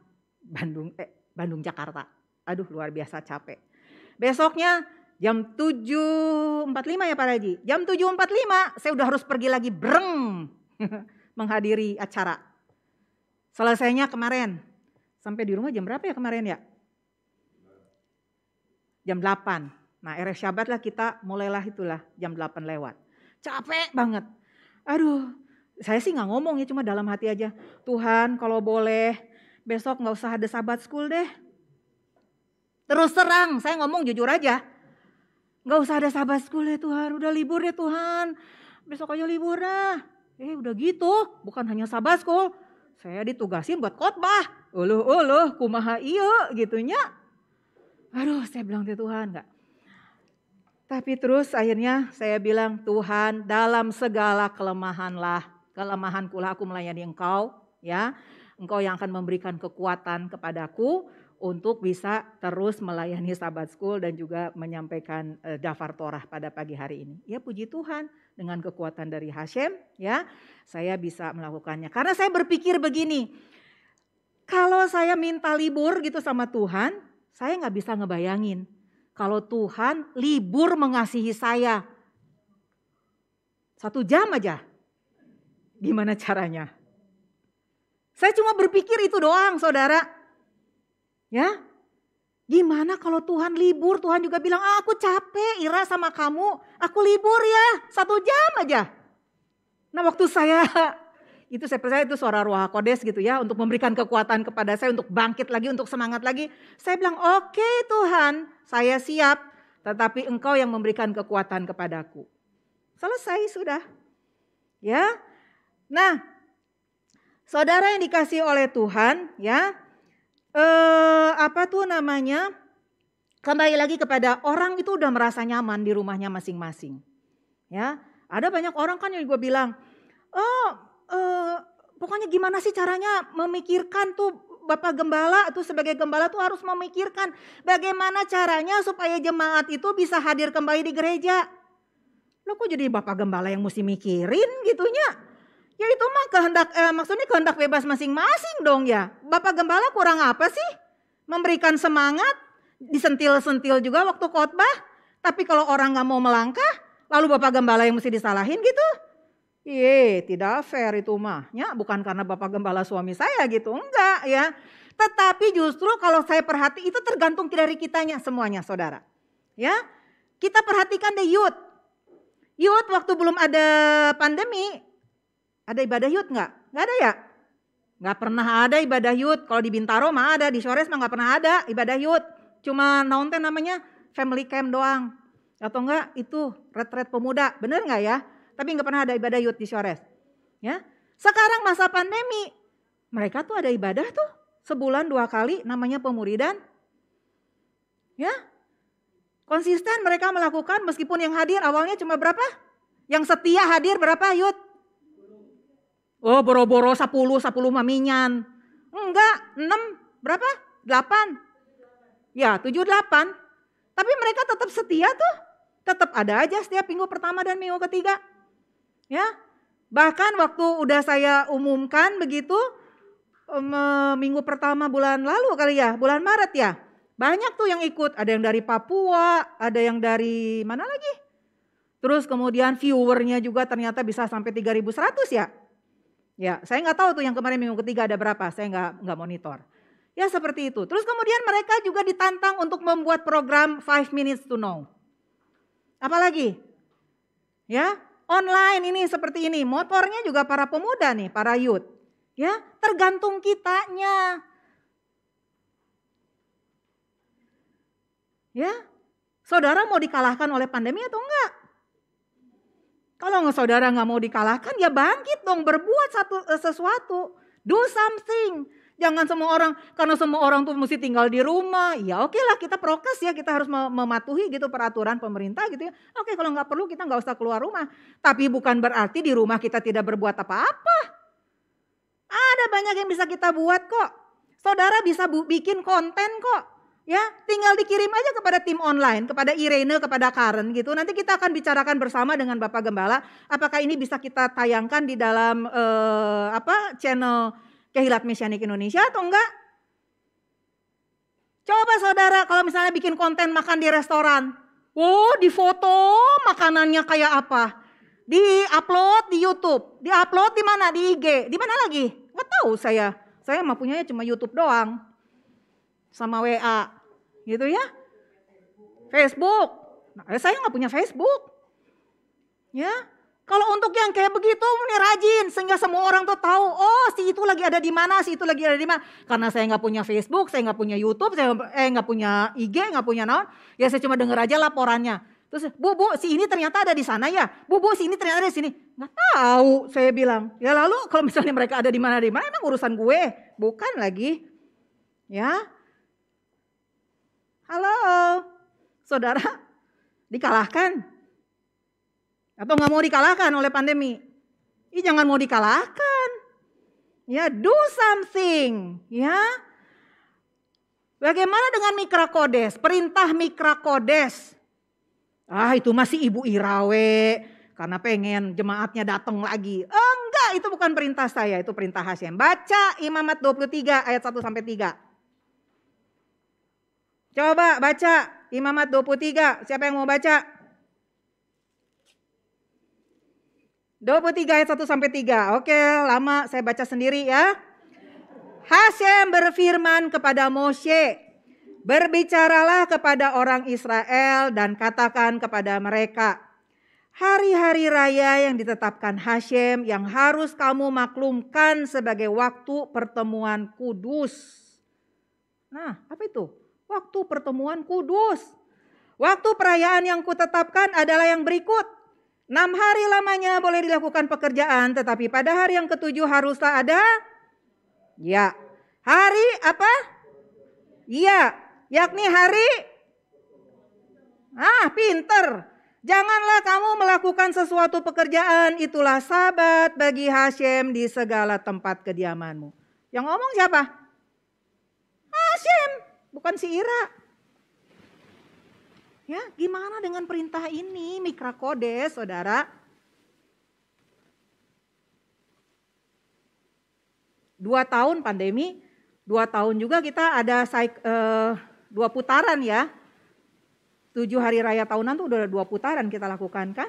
Bandung Jakarta. Aduh luar biasa capek. Besoknya jam 7.45 ya Pak Haji. Jam 7.45 saya udah harus pergi lagi menghadiri acara. Selesainya kemarin. Sampai di rumah jam berapa ya kemarin ya? Jam 8. Nah RF Syabat lah kita mulailah itulah jam 8 lewat. Capek banget. Aduh saya sih gak ngomong ya cuma dalam hati aja. Tuhan kalau boleh besok gak usah ada Sabat School deh. Terus terang saya ngomong jujur aja. Gak usah ada Sabat School ya Tuhan. Udah libur ya Tuhan. Besok aja libur dah. Udah gitu bukan hanya Sabat School. Saya ditugasin buat khotbah. Uluh kumaha iya gitunya. Aduh saya bilang Tuhan enggak. Tapi terus akhirnya saya bilang Tuhan dalam segala kelemahankulah aku melayani Engkau. Ya, Engkau yang akan memberikan kekuatan kepadaku untuk bisa terus melayani Sabat School dan juga menyampaikan daftar Torah pada pagi hari ini. Ya puji Tuhan dengan kekuatan dari Hashem ya saya bisa melakukannya. Karena saya berpikir begini, kalau saya minta libur gitu sama Tuhan, saya gak bisa ngebayangin. Kalau Tuhan libur mengasihi saya 1 jam aja, gimana caranya? Saya cuma berpikir itu doang saudara. Ya, gimana kalau Tuhan libur, Tuhan juga bilang, aku capek Ira sama kamu, aku libur ya 1 jam aja. Nah waktu saya percaya itu suara Ruach HaKodes gitu ya, untuk memberikan kekuatan kepada saya untuk bangkit lagi, untuk semangat lagi. Saya bilang oke Tuhan, saya siap, tetapi Engkau yang memberikan kekuatan kepadaku. Selesai sudah. Ya, nah saudara yang dikasihi oleh Tuhan ya, kembali lagi kepada orang itu udah merasa nyaman di rumahnya masing-masing. Ya, ada banyak orang kan yang gue bilang, pokoknya gimana sih caranya memikirkan tuh Bapak Gembala tuh sebagai gembala tuh harus memikirkan bagaimana caranya supaya jemaat itu bisa hadir kembali di gereja. Loh kok jadi Bapak Gembala yang mesti mikirin gitunya? Ya itu mah kehendak bebas masing-masing dong ya. Bapak Gembala kurang apa sih? Memberikan semangat, disentil-sentil juga waktu khotbah. Tapi kalau orang gak mau melangkah, lalu Bapak Gembala yang mesti disalahin gitu. Tidak fair itu mah. Ya, bukan karena Bapak Gembala suami saya gitu, enggak ya. Tetapi justru kalau saya perhati itu tergantung dari kitanya semuanya saudara. Ya, kita perhatikan deh youth. Youth waktu belum ada pandemi, ada ibadah youth enggak? Enggak ada ya? Enggak pernah ada ibadah youth. Kalau di Bintaro mah ada, di Shores mah enggak pernah ada ibadah youth. Cuma naonten namanya family camp doang. Atau enggak itu retret pemuda, bener enggak ya? Tapi enggak pernah ada ibadah youth di Shores. Ya. Sekarang masa pandemi, mereka tuh ada ibadah tuh sebulan 2 kali namanya pemuridan. Ya. Konsisten mereka melakukan meskipun yang hadir awalnya cuma berapa? Yang setia hadir berapa youth? Oh boro-boro 10 maminyan. Enggak, 6 berapa? 8. Ya 7, 8. Tapi mereka tetap setia tuh. Tetap ada aja setiap minggu pertama dan minggu ketiga. Ya, bahkan waktu udah saya umumkan begitu minggu pertama bulan lalu kali ya, bulan Maret ya. Banyak tuh yang ikut, ada yang dari Papua, ada yang dari mana lagi. Terus kemudian viewernya juga ternyata bisa sampai 3.100 ya. Ya, saya nggak tahu tuh yang kemarin minggu ketiga ada berapa, saya nggak monitor. Ya seperti itu. Terus kemudian mereka juga ditantang untuk membuat program 5 minutes to know. Apalagi? Ya, online ini seperti ini. Motornya juga para pemuda nih, para youth. Ya, tergantung kitanya. Ya, saudara mau dikalahkan oleh pandemi atau enggak? Kalau saudara nggak mau dikalahkan, ya bangkit dong, berbuat sesuatu, do something. Jangan semua orang, karena semua orang tuh mesti tinggal di rumah. Ya oke lah, kita prokes ya, kita harus mematuhi gitu peraturan pemerintah gitu ya. Oke, kalau nggak perlu kita nggak usah keluar rumah. Tapi bukan berarti di rumah kita tidak berbuat apa-apa. Ada banyak yang bisa kita buat kok. Saudara bisa bikin konten kok. Ya, tinggal dikirim aja kepada tim online, kepada Irene, kepada Karen gitu. Nanti kita akan bicarakan bersama dengan Bapak Gembala, apakah ini bisa kita tayangkan di dalam channel Kehilat Mesianik Indonesia atau enggak? Coba saudara kalau misalnya bikin konten makan di restoran. Di foto makanannya kayak apa? Di-upload di YouTube, di-upload di mana? Di IG, di mana lagi? Nggak tahu saya. Saya mah punyanya cuma YouTube doang. Sama WA. Gitu ya. Facebook. Nah, saya nggak punya Facebook. Ya. Kalau untuk yang kayak begitu ini rajin sehingga semua orang tuh tahu, oh si itu lagi ada di mana, si itu lagi ada di mana. Karena saya nggak punya Facebook, saya nggak punya YouTube, saya nggak punya IG, nggak punya naon. Ya saya cuma dengar aja laporannya. Terus, Bu, si ini ternyata ada di sana ya. Bu, si ini ternyata ada di sini. Nggak tahu, saya bilang. Ya lalu kalau misalnya mereka ada di mana, emang urusan gue. Bukan lagi. Ya. Halo, saudara, dikalahkan? Atau nggak mau dikalahkan oleh pandemi? Jangan mau dikalahkan. Ya, do something. Ya. Bagaimana dengan Mikra Kodes? Perintah Mikra Kodes. Itu masih Ibu Irawe. Karena pengen jemaatnya datang lagi. Enggak, itu bukan perintah saya, itu perintah Hashem. Baca Imamat 23 ayat 1-3. Coba baca Imamat 23. Siapa yang mau baca? 23 ayat 1-3. Oke, lama saya baca sendiri ya. Hashem berfirman kepada Moshe, berbicaralah kepada orang Israel dan katakan kepada mereka, hari-hari raya yang ditetapkan Hashem yang harus kamu maklumkan sebagai waktu pertemuan kudus. Nah, apa itu? Waktu pertemuan kudus. Waktu perayaan yang kutetapkan adalah yang berikut. 6 hari lamanya boleh dilakukan pekerjaan, tetapi pada hari yang ke-7 haruslah ada. Ya. Hari apa? Iya. Yakni hari. Pinter. Janganlah kamu melakukan sesuatu pekerjaan, itulah Sabat bagi Hashem di segala tempat kediamanmu. Yang ngomong siapa? Hashem. Bukan si Ira. Ya, gimana dengan perintah ini, Mikra Kodes, saudara? 2 tahun pandemi, 2 tahun juga kita ada 2 putaran ya. 7 hari raya tahunan tuh udah 2 putaran kita lakukan kan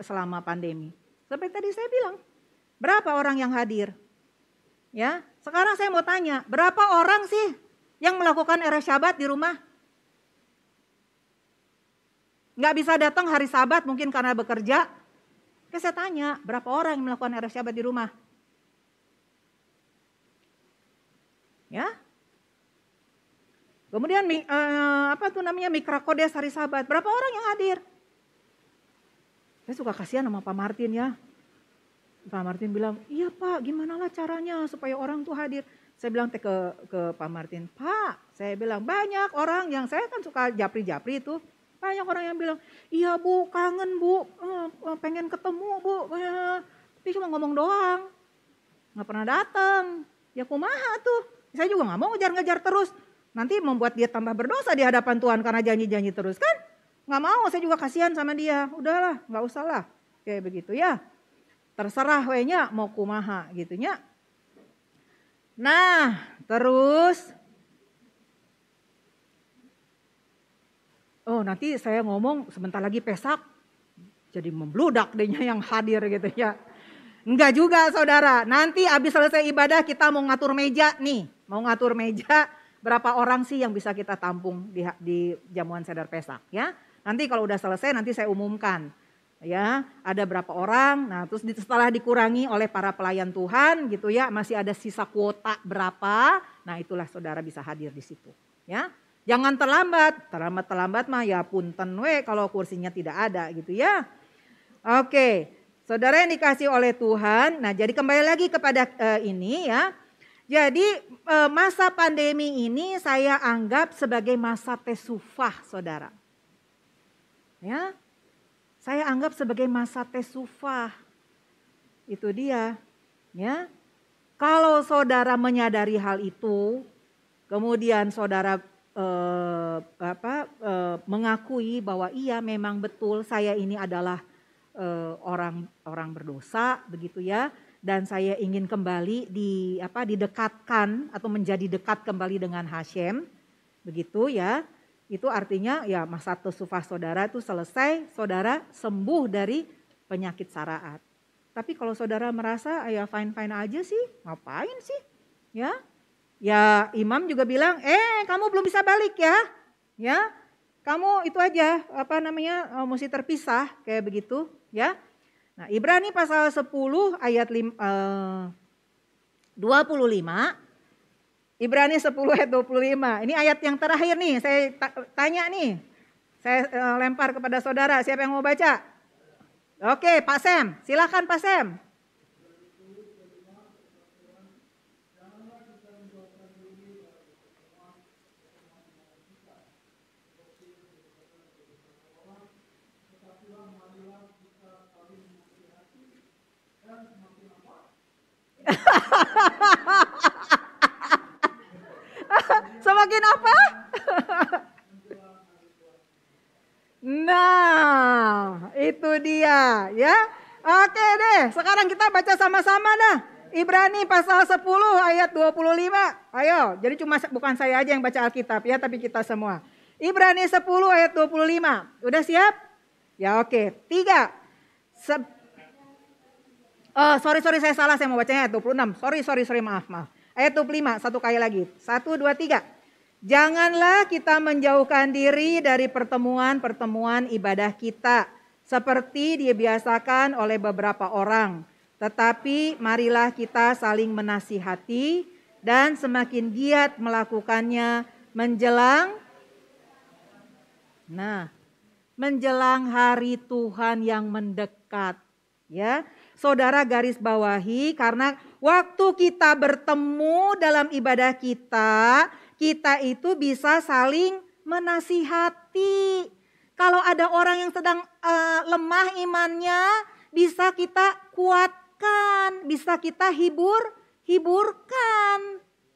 selama pandemi. Seperti tadi saya bilang, berapa orang yang hadir? Ya, sekarang saya mau tanya, berapa orang sih yang melakukan Eresh Syabat di rumah? Nggak bisa datang hari Sabat mungkin karena bekerja. Saya tanya, berapa orang yang melakukan Eresh Syabat di rumah? Ya. Kemudian Mikra Kodes hari Sabat, berapa orang yang hadir? Saya suka kasihan sama Pak Martin ya. Pak Martin bilang, iya Pak, gimana lah caranya supaya orang tuh hadir? Saya bilang ke Pak Martin, Pak, saya bilang banyak orang yang saya kan suka japri-japri itu. Banyak orang yang bilang, iya Bu, kangen Bu, pengen ketemu Bu. Tapi cuma ngomong doang, gak pernah datang. Ya kumaha tuh, saya juga gak mau ngejar-ngejar terus. Nanti membuat dia tambah berdosa di hadapan Tuhan karena janji-janji terus kan. Gak mau, saya juga kasihan sama dia. Udahlah, gak usah lah. Kayak begitu ya. Terserah wenya mau kumaha gitu nya. Nah, terus nanti saya ngomong sebentar lagi Pesak jadi membludak dehnya yang hadir gitu ya. Enggak juga saudara, nanti habis selesai ibadah kita mau ngatur meja nih. Mau ngatur meja berapa orang sih yang bisa kita tampung di jamuan Seder Pesak ya. Nanti kalau udah selesai nanti saya umumkan. Ya, ada berapa orang. Nah, terus setelah dikurangi oleh para pelayan Tuhan gitu ya, masih ada sisa kuota berapa. Nah, itulah saudara bisa hadir di situ, ya. Jangan terlambat mah ya punten we kalau kursinya tidak ada gitu ya. Oke. Saudara yang dikasih oleh Tuhan. Nah, jadi kembali lagi kepada ini ya. Jadi masa pandemi ini saya anggap sebagai masa tesufah, saudara. Ya. Saya anggap sebagai masa tesufah. Itu dia, ya. Kalau saudara menyadari hal itu, kemudian saudara mengakui bahwa iya memang betul saya ini adalah orang berdosa, begitu ya. Dan saya ingin kembali didekatkan atau menjadi dekat kembali dengan Hashem, begitu ya. Itu artinya ya masa tesufah saudara itu selesai, saudara sembuh dari penyakit saraat. Tapi kalau saudara merasa ya fine-fine aja sih, ngapain sih? Ya imam juga bilang, kamu belum bisa balik ya. Ya, kamu itu aja mesti terpisah kayak begitu ya. Nah, Ibrani pasal 10 ayat 25. Ibrani 10 ayat 25. Ini ayat yang terakhir nih, saya tanya nih. Saya lempar kepada saudara, siapa yang mau baca? Oke, Pak Sem, silakan Pak Sem. Semakin apa? Nah, itu dia ya. Oke deh, sekarang kita baca sama-sama dah. Ibrani pasal 10 ayat 25. Ayo, jadi bukan saya aja yang baca Alkitab ya, tapi kita semua. Ibrani 10 ayat 25. Udah siap? Ya oke. 3. Sorry saya salah, saya mau bacanya ayat 26. Sorry, maaf. Ayat 25, satu kali lagi. 1, 2, 3. Janganlah kita menjauhkan diri dari pertemuan ibadah kita seperti dibiasakan oleh beberapa orang. Tetapi marilah kita saling menasihati dan semakin giat melakukannya menjelang hari Tuhan yang mendekat. Ya, saudara garis bawahi, karena waktu kita bertemu dalam ibadah kita itu bisa saling menasihati. Kalau ada orang yang sedang lemah imannya, bisa kita kuatkan, bisa kita hiburkan.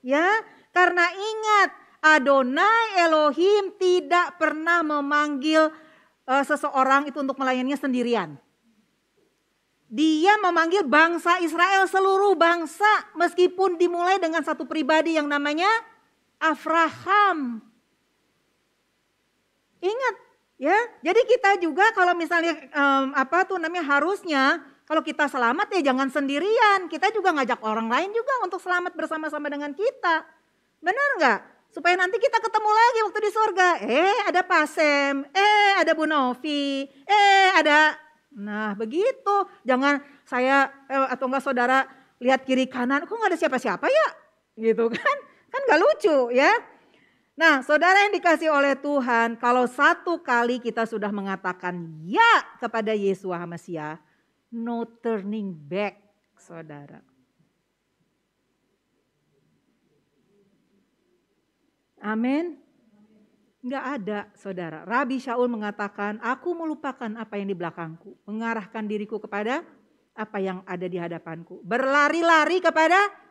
Ya, karena ingat, Adonai Elohim tidak pernah memanggil seseorang itu untuk melayaninya sendirian. Dia memanggil bangsa Israel, seluruh bangsa, meskipun dimulai dengan satu pribadi yang namanya Abraham. Ingat ya, jadi kita juga kalau misalnya harusnya kalau kita selamat ya jangan sendirian, kita juga ngajak orang lain juga untuk selamat bersama-sama dengan kita. Benar nggak? Supaya nanti kita ketemu lagi waktu di surga. Ada Pak Sem, ada Bu Novi, nah begitu. Jangan saya atau enggak saudara lihat kiri kanan, kok nggak ada siapa-siapa ya? Gitu kan? Kan gak lucu ya. Nah, saudara yang dikasih oleh Tuhan, kalau satu kali kita sudah mengatakan ya kepada Yeshua HaMashiach, no turning back, saudara. Amin. Gak ada, saudara. Rabi Shaul mengatakan, aku melupakan apa yang di belakangku, mengarahkan diriku kepada apa yang ada di hadapanku. Berlari-lari kepada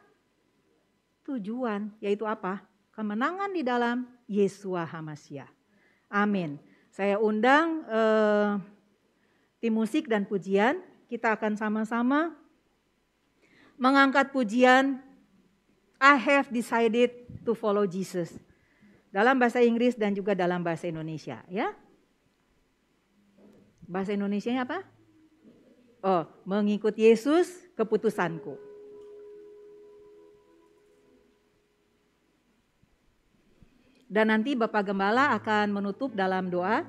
tujuan, yaitu apa? Kemenangan di dalam Yeshua HaMashiach. Amin. Saya undang tim musik dan pujian. Kita akan sama-sama mengangkat pujian I have decided to follow Jesus. Dalam bahasa Inggris dan juga dalam bahasa Indonesia. Ya. Bahasa Indonesianya apa? Mengikut Yesus keputusanku. Dan nanti Bapak Gembala akan menutup dalam doa.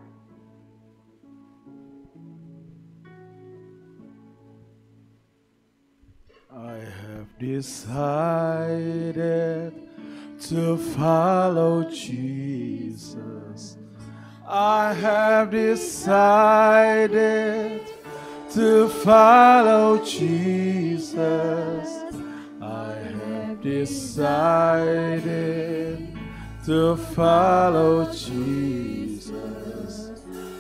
decided to follow Jesus. I have decided to follow Jesus. I have decided to follow Jesus.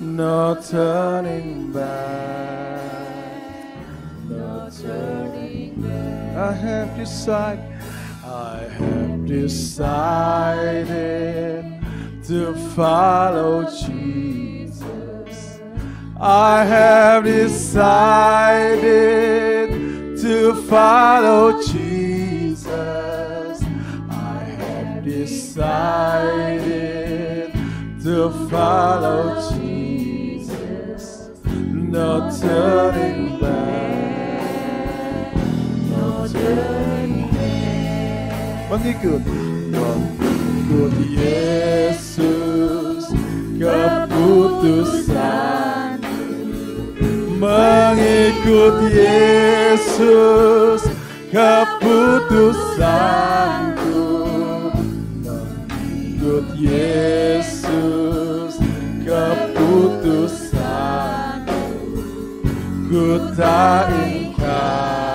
No turning back. No turning back. I have decided to follow Jesus. I have decided to follow Jesus. I have decided to follow Jesus. No turning back. No turning back. Mengikut Yesus keputusanku. Mengikut Yesus keputusanku. Mengikut Yesus keputusanku. Ku tak ingkar.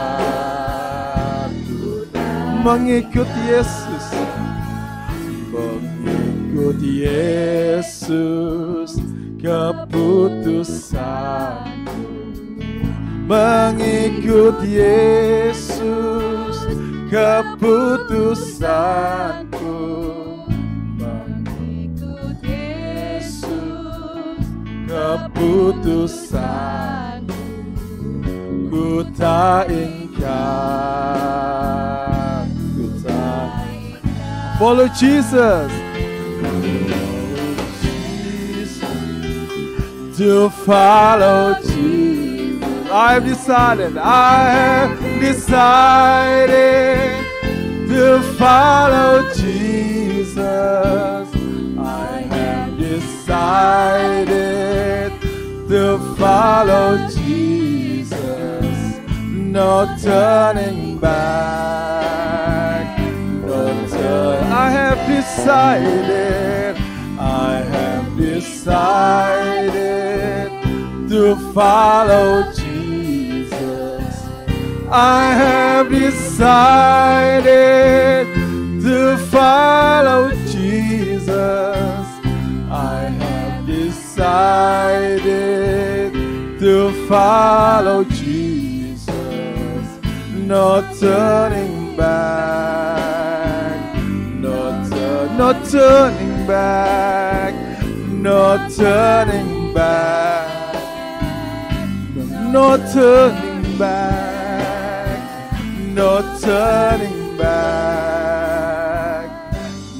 Mengikut Yesus. Mengikut Yesus keputusanku. Mengikut Yesus keputusanku. Mengikut Yesus keputusanku. Ku tak ingkar. Ku tak ingkar. Follow Jesus. To follow Jesus. I have decided to follow Jesus. I have decided to follow Jesus. No turning back. No turning. I have decided to follow Jesus. I have decided to follow Jesus. I have decided to follow Jesus. No turning back. No turning back. No turning back. No turning back. No turning back.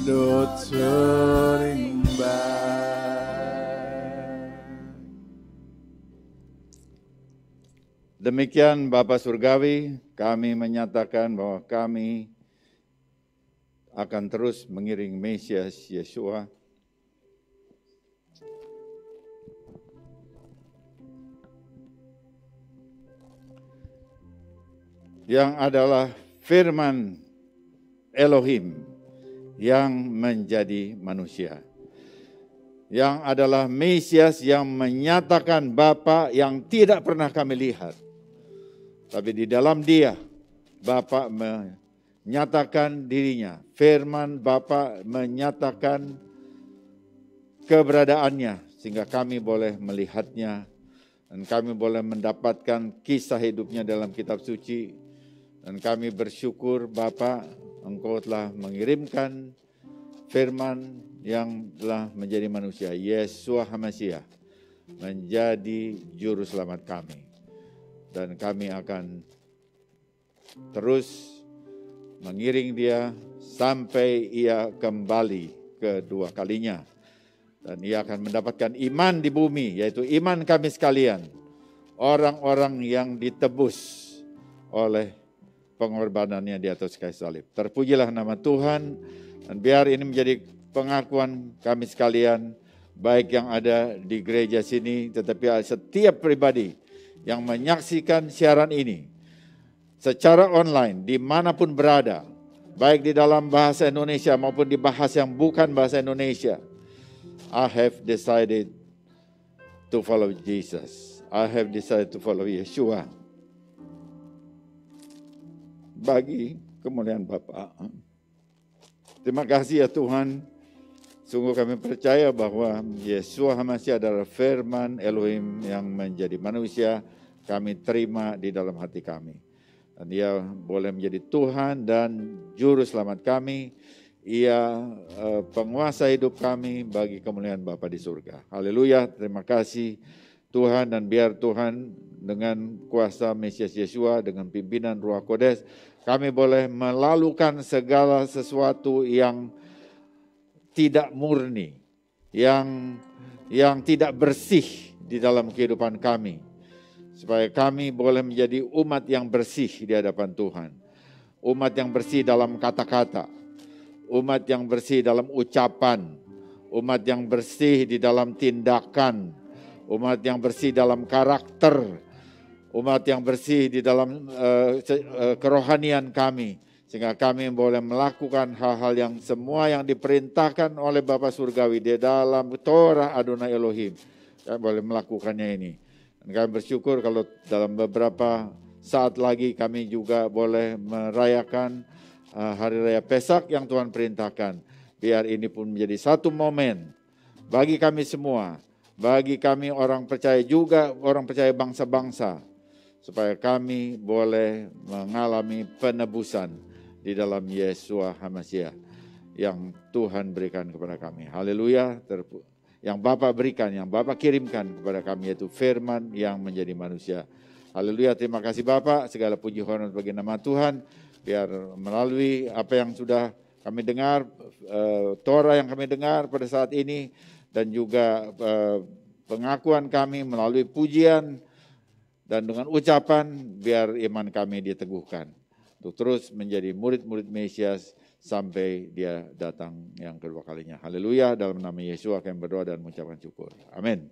No turning back. Demikian Bapa Surgawi, kami menyatakan bahwa kami akan terus mengiring Mesias Yeshua yang adalah firman Elohim yang menjadi manusia, yang adalah Mesias yang menyatakan Bapa yang tidak pernah kami lihat, tapi di dalam Dia Bapa menyatakan dirinya, firman Bapa menyatakan keberadaannya sehingga kami boleh melihatnya dan kami boleh mendapatkan kisah hidupnya dalam kitab suci. Dan kami bersyukur Bapa, Engkau telah mengirimkan firman yang telah menjadi manusia, Yeshua HaMashiach, menjadi juru selamat kami. Dan kami akan terus mengiring Dia sampai Ia kembali kedua kalinya. Dan Ia akan mendapatkan iman di bumi, yaitu iman kami sekalian, orang-orang yang ditebus oleh pengorbanannya di atas kayu salib. Terpujilah nama Tuhan, dan biar ini menjadi pengakuan kami sekalian, baik yang ada di gereja sini, tetapi setiap pribadi yang menyaksikan siaran ini, secara online, dimanapun berada, baik di dalam bahasa Indonesia maupun di bahasa yang bukan bahasa Indonesia. I have decided to follow Jesus. I have decided to follow Yeshua. Bagi kemuliaan Bapa. Terima kasih ya Tuhan. Sungguh kami percaya bahwa Yeshua HaMashiach adalah firman Elohim yang menjadi manusia. Kami terima di dalam hati kami. Dan Dia boleh menjadi Tuhan dan Juru Selamat kami. Ia penguasa hidup kami bagi kemuliaan Bapa di surga. Haleluya, terima kasih Tuhan, dan biar Tuhan dengan kuasa Mesias Yeshua, dengan pimpinan Ruach Kodes, kami boleh melalukan segala sesuatu yang tidak murni, yang tidak bersih di dalam kehidupan kami. Supaya kami boleh menjadi umat yang bersih di hadapan Tuhan. Umat yang bersih dalam kata-kata. Umat yang bersih dalam ucapan. Umat yang bersih di dalam tindakan. Umat yang bersih dalam karakter. Umat yang bersih di dalam kerohanian kami. Sehingga kami boleh melakukan hal-hal yang semua yang diperintahkan oleh Bapa Surgawi di dalam Torah Adonai Elohim. Kami boleh melakukannya ini. Dan kami bersyukur kalau dalam beberapa saat lagi kami juga boleh merayakan Hari Raya Pesak yang Tuhan perintahkan. Biar ini pun menjadi satu momen bagi kami semua. Bagi kami orang percaya juga, orang percaya bangsa-bangsa. Supaya kami boleh mengalami penebusan di dalam Yeshua HaMashiach yang Tuhan berikan kepada kami. Haleluya. Yang Bapa berikan, yang Bapa kirimkan kepada kami, yaitu firman yang menjadi manusia. Haleluya. Terima kasih Bapa. Segala puji hormat bagi nama Tuhan. Biar melalui apa yang sudah kami dengar, Torah yang kami dengar pada saat ini, dan juga pengakuan kami melalui pujian dan dengan ucapan, biar iman kami diteguhkan untuk terus menjadi murid-murid Mesias sampai Dia datang yang kedua kalinya. Haleluya. Dalam nama Yesus kami berdoa dan mengucapkan syukur. Amin.